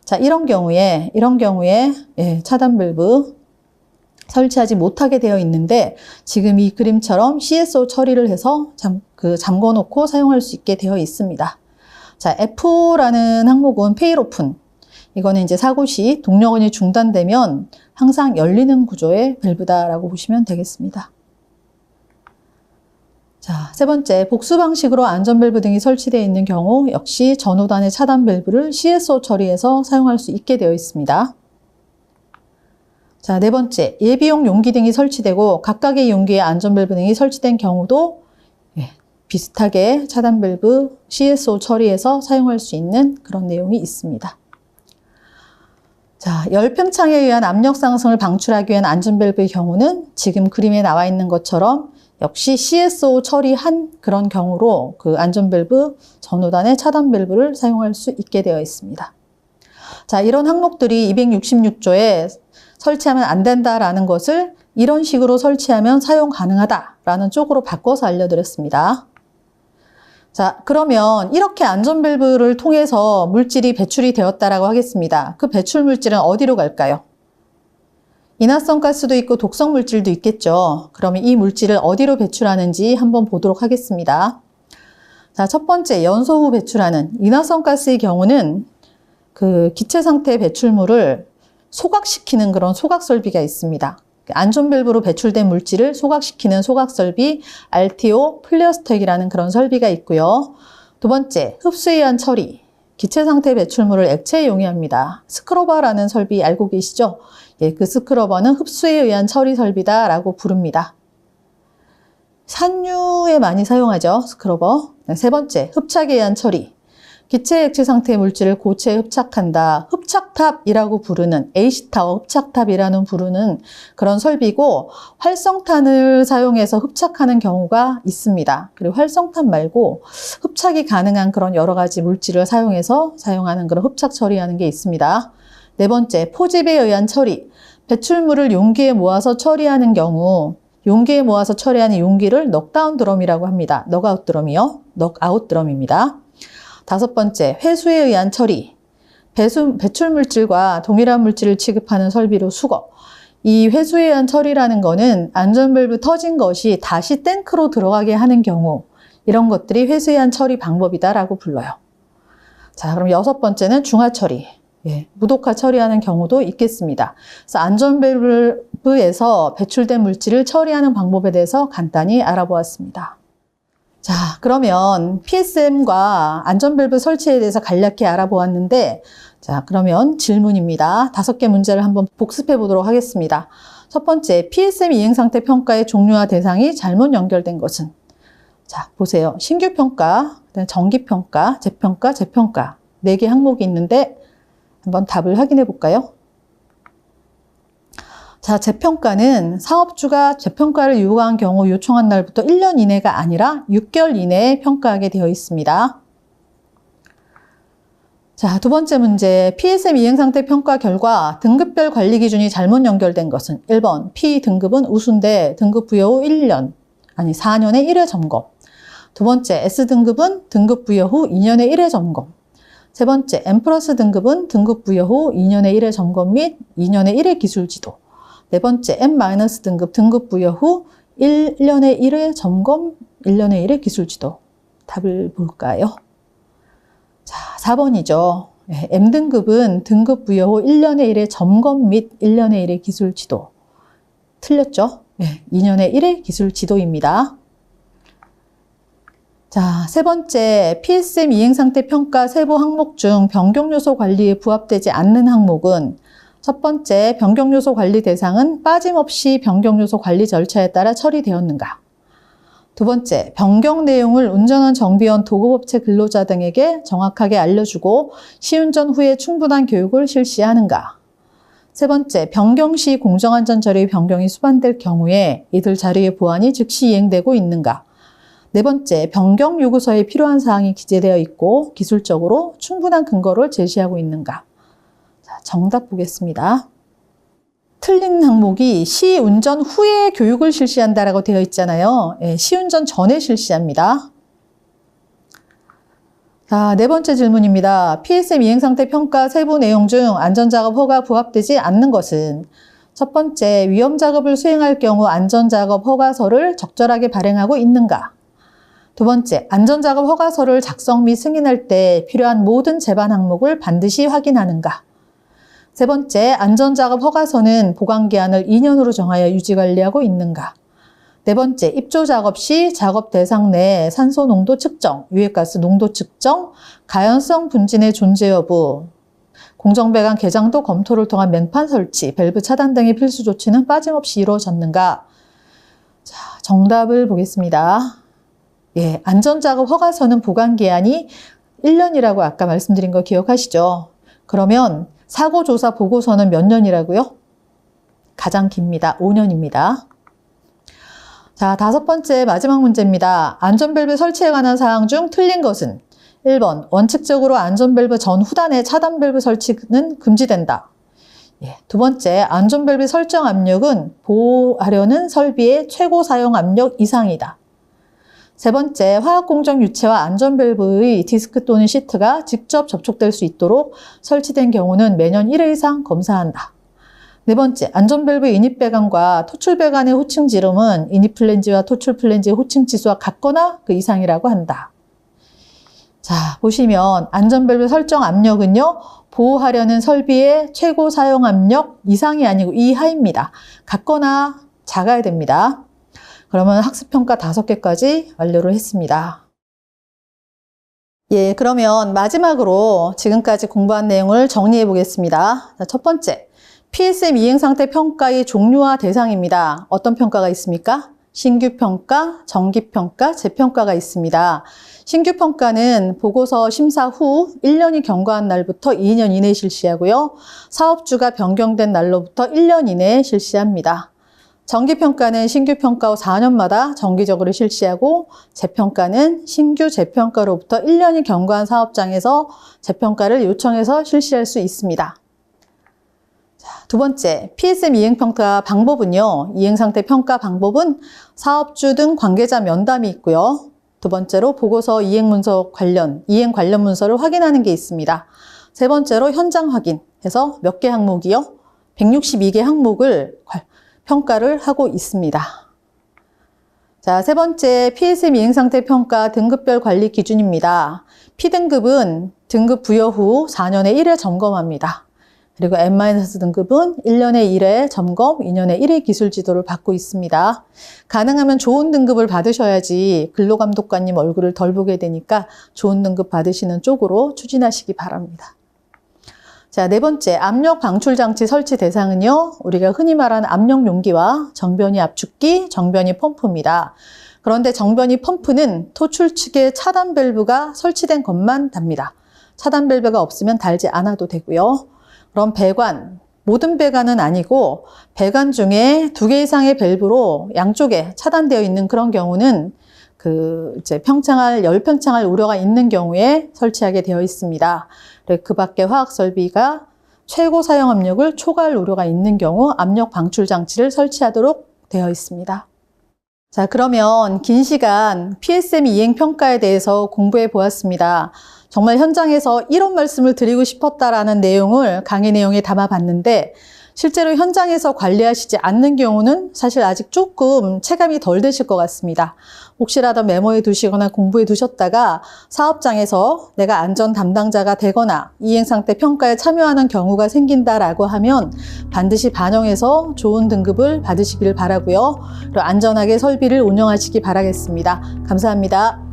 자, 이런 경우에 차단 밸브 설치하지 못하게 되어 있는데 지금 이 그림처럼 CSO 처리를 해서 잠궈 놓고 사용할 수 있게 되어 있습니다. 자, F라는 항목은 페일 오픈. 이거는 이제 사고 시 동력원이 중단되면 항상 열리는 구조의 밸브다라고 보시면 되겠습니다. 자, 세 번째, 복수 방식으로 안전 밸브 등이 설치되어 있는 경우 역시 전후단의 차단 밸브를 CSO 처리해서 사용할 수 있게 되어 있습니다. 자, 네 번째, 예비용 용기 등이 설치되고 각각의 용기에 안전 밸브 등이 설치된 경우도 비슷하게 차단 밸브 CSO 처리해서 사용할 수 있는 그런 내용이 있습니다. 자, 열팽창에 의한 압력 상승을 방출하기 위한 안전 밸브의 경우는 지금 그림에 나와 있는 것처럼 역시 CSO 처리한 그런 경우로 그 안전 밸브 전후단의 차단 밸브를 사용할 수 있게 되어 있습니다. 자, 이런 항목들이 266조에 설치하면 안 된다라는 것을 이런 식으로 설치하면 사용 가능하다라는 쪽으로 바꿔서 알려드렸습니다. 자, 그러면 이렇게 안전밸브를 통해서 물질이 배출이 되었다라고 하겠습니다. 그 배출 물질은 어디로 갈까요? 인화성 가스도 있고 독성 물질도 있겠죠. 그러면 이 물질을 어디로 배출하는지 한번 보도록 하겠습니다. 자, 첫 번째, 연소 후 배출하는 인화성 가스의 경우는 그 기체 상태 배출물을 소각시키는 그런 소각 설비가 있습니다. 안전밸브로 배출된 물질을 소각시키는 소각 설비, RTO 플레어스택이라는 그런 설비가 있고요. 두 번째, 흡수에 의한 처리. 기체 상태 배출물을 액체에 용이합니다. 스크러버라는 설비 알고 계시죠? 예, 그 스크러버는 흡수에 의한 처리 설비다라고 부릅니다. 산유에 많이 사용하죠, 스크러버. 세 번째, 흡착에 의한 처리. 기체 액체 상태의 물질을 고체에 흡착한다. 흡착탑이라고 부르는 H타워 흡착탑이라는 부르는 그런 설비고 활성탄을 사용해서 흡착하는 경우가 있습니다. 그리고 활성탄 말고 흡착이 가능한 그런 여러 가지 물질을 사용해서 사용하는 그런 흡착 처리하는 게 있습니다. 네 번째, 포집에 의한 처리. 배출물을 용기에 모아서 처리하는 경우 용기에 모아서 처리하는 용기를 넉다운 드럼이라고 합니다. 넉아웃 드럼이요. 넉아웃 드럼입니다. 다섯 번째, 회수에 의한 처리. 배출 물질과 동일한 물질을 취급하는 설비로 수거. 이 회수에 의한 처리라는 거는 안전밸브 터진 것이 다시 탱크로 들어가게 하는 경우 이런 것들이 회수에 의한 처리 방법이다라고 불러요. 자, 그럼 여섯 번째는 중화 처리. 예, 무독화 처리하는 경우도 있겠습니다. 그래서 안전밸브에서 배출된 물질을 처리하는 방법에 대해서 간단히 알아보았습니다. 자, 그러면 PSM과 안전밸브 설치에 대해서 간략히 알아보았는데, 자, 그러면 질문입니다. 5개 문제를 한번 복습해 보도록 하겠습니다. 첫 번째, PSM 이행상태 평가의 종류와 대상이 잘못 연결된 것은? 자, 보세요. 신규평가, 정기평가, 재평가, 재평가. 4개 항목이 있는데, 한번 답을 확인해 볼까요? 자, 재평가는 사업주가 재평가를 요구한 경우 요청한 날부터 1년 이내가 아니라 6개월 이내에 평가하게 되어 있습니다. 자, 두 번째 문제. PSM 이행상태 평가 결과 등급별 관리 기준이 잘못 연결된 것은? 1번, P등급은 우수인데 등급 부여 후 4년에 1회 점검. 두 번째, S등급은 등급 부여 후 2년에 1회 점검. 세 번째, M+ 등급은 등급 부여 후 2년에 1회 점검 및 2년에 1회 기술 지도. 네 번째, M- 등급 등급 부여 후 1년에 1회 점검, 1년에 1회 기술 지도. 답을 볼까요? 자, 4번이죠. M등급은 등급 부여 후 1년에 1회 점검 및 1년에 1회 기술 지도. 틀렸죠? 2년에 1회 기술 지도입니다. 자, 세 번째, PSM 이행상태 평가 세부 항목 중 변경요소 관리에 부합되지 않는 항목은 첫 번째, 변경요소 관리 대상은 빠짐없이 변경요소 관리 절차에 따라 처리되었는가? 두 번째, 변경 내용을 운전원, 정비원, 도급업체 근로자 등에게 정확하게 알려주고 시운전 후에 충분한 교육을 실시하는가? 세 번째, 변경 시 공정안전 자료의 변경이 수반될 경우에 이들 자료의 보완이 즉시 이행되고 있는가? 네 번째, 변경 요구서에 필요한 사항이 기재되어 있고 기술적으로 충분한 근거를 제시하고 있는가? 자, 정답 보겠습니다. 틀린 항목이 시운전 후에 교육을 실시한다라고 되어 있잖아요. 시운전 전에 실시합니다. 자, 네 번째 질문입니다. PSM 이행상태 평가 세부 내용 중 안전작업 허가 부합되지 않는 것은? 첫 번째, 위험작업을 수행할 경우 안전작업 허가서를 적절하게 발행하고 있는가? 두 번째, 안전작업 허가서를 작성 및 승인할 때 필요한 모든 제반 항목을 반드시 확인하는가? 세 번째, 안전작업 허가서는 보관기한을 2년으로 정하여 유지관리하고 있는가? 네 번째, 입조작업 시 작업 대상 내 산소 농도 측정, 유해가스 농도 측정, 가연성 분진의 존재 여부, 공정배관 개장도 검토를 통한 맹판 설치, 밸브 차단 등의 필수 조치는 빠짐없이 이루어졌는가? 자, 정답을 보겠습니다. 안전작업 허가서는 보관기한이 1년이라고 아까 말씀드린 거 기억하시죠? 그러면 사고조사 보고서는 몇 년이라고요? 가장 깁니다. 5년입니다. 자, 5번째 마지막 문제입니다. 안전밸브 설치에 관한 사항 중 틀린 것은? 1번, 원칙적으로 안전밸브 전 후단에 차단밸브 설치는 금지된다. 두 번째, 안전밸브 설정 압력은 보호하려는 설비의 최고 사용 압력 이상이다. 세 번째, 화학공정 유체와 안전밸브의 디스크 또는 시트가 직접 접촉될 수 있도록 설치된 경우는 매년 1회 이상 검사한다. 네 번째, 안전밸브 인입배관과 토출배관의 호칭 지름은 인입플랜지와 토출플랜지의 호칭 지수와 같거나 그 이상이라고 한다. 자, 보시면 안전밸브 설정 압력은요, 보호하려는 설비의 최고 사용 압력 이상이 아니고 이하입니다. 같거나 작아야 됩니다. 그러면 학습평가 5개까지 완료를 했습니다. 예, 그러면 마지막으로 지금까지 공부한 내용을 정리해 보겠습니다. 자, 첫 번째, PSM 이행상태 평가의 종류와 대상입니다. 어떤 평가가 있습니까? 신규평가, 정기평가, 재평가가 있습니다. 신규평가는 보고서 심사 후 1년이 경과한 날부터 2년 이내에 실시하고요. 사업주가 변경된 날로부터 1년 이내에 실시합니다. 정기평가는 신규평가 후 4년마다 정기적으로 실시하고 재평가는 신규 재평가로부터 1년이 경과한 사업장에서 재평가를 요청해서 실시할 수 있습니다. 자, 두 번째, PSM 이행평가 방법은요. 이행상태 평가 방법은 사업주 등 관계자 면담이 있고요. 두 번째로 보고서 이행 관련 문서를 확인하는 게 있습니다. 세 번째로 현장 확인해서 몇 개 항목이요? 162개 항목을 평가를 하고 있습니다. 자, 세 번째, PSM 이행상태 평가 등급별 관리 기준입니다. P등급은 등급 부여 후 4년에 1회 점검합니다. 그리고 N-등급은 1년에 1회 점검, 2년에 1회 기술 지도를 받고 있습니다. 가능하면 좋은 등급을 받으셔야지 근로감독관님 얼굴을 덜 보게 되니까 좋은 등급 받으시는 쪽으로 추진하시기 바랍니다. 자, 네 번째, 압력 방출 장치 설치 대상은요, 우리가 흔히 말하는 압력 용기와 정변이 압축기, 정변이 펌프입니다. 그런데 정변이 펌프는 토출 측에 차단 밸브가 설치된 것만 답니다. 차단 밸브가 없으면 달지 않아도 되고요. 그럼 배관, 모든 배관은 아니고 배관 중에 2개 이상의 밸브로 양쪽에 차단되어 있는 그런 경우는 열 평창할 우려가 있는 경우에 설치하게 되어 있습니다. 그 밖에 화학 설비가 최고 사용 압력을 초과할 우려가 있는 경우 압력 방출 장치를 설치하도록 되어 있습니다. 자, 그러면 긴 시간 PSM 이행 평가에 대해서 공부해 보았습니다. 정말 현장에서 이런 말씀을 드리고 싶었다라는 내용을 강의 내용에 담아봤는데 실제로 현장에서 관리하시지 않는 경우는 사실 아직 조금 체감이 덜 되실 것 같습니다. 혹시라도 메모해 두시거나 공부해 두셨다가 사업장에서 내가 안전 담당자가 되거나 이행상태 평가에 참여하는 경우가 생긴다라고 하면 반드시 반영해서 좋은 등급을 받으시길 바라고요. 그리고 안전하게 설비를 운영하시기 바라겠습니다. 감사합니다.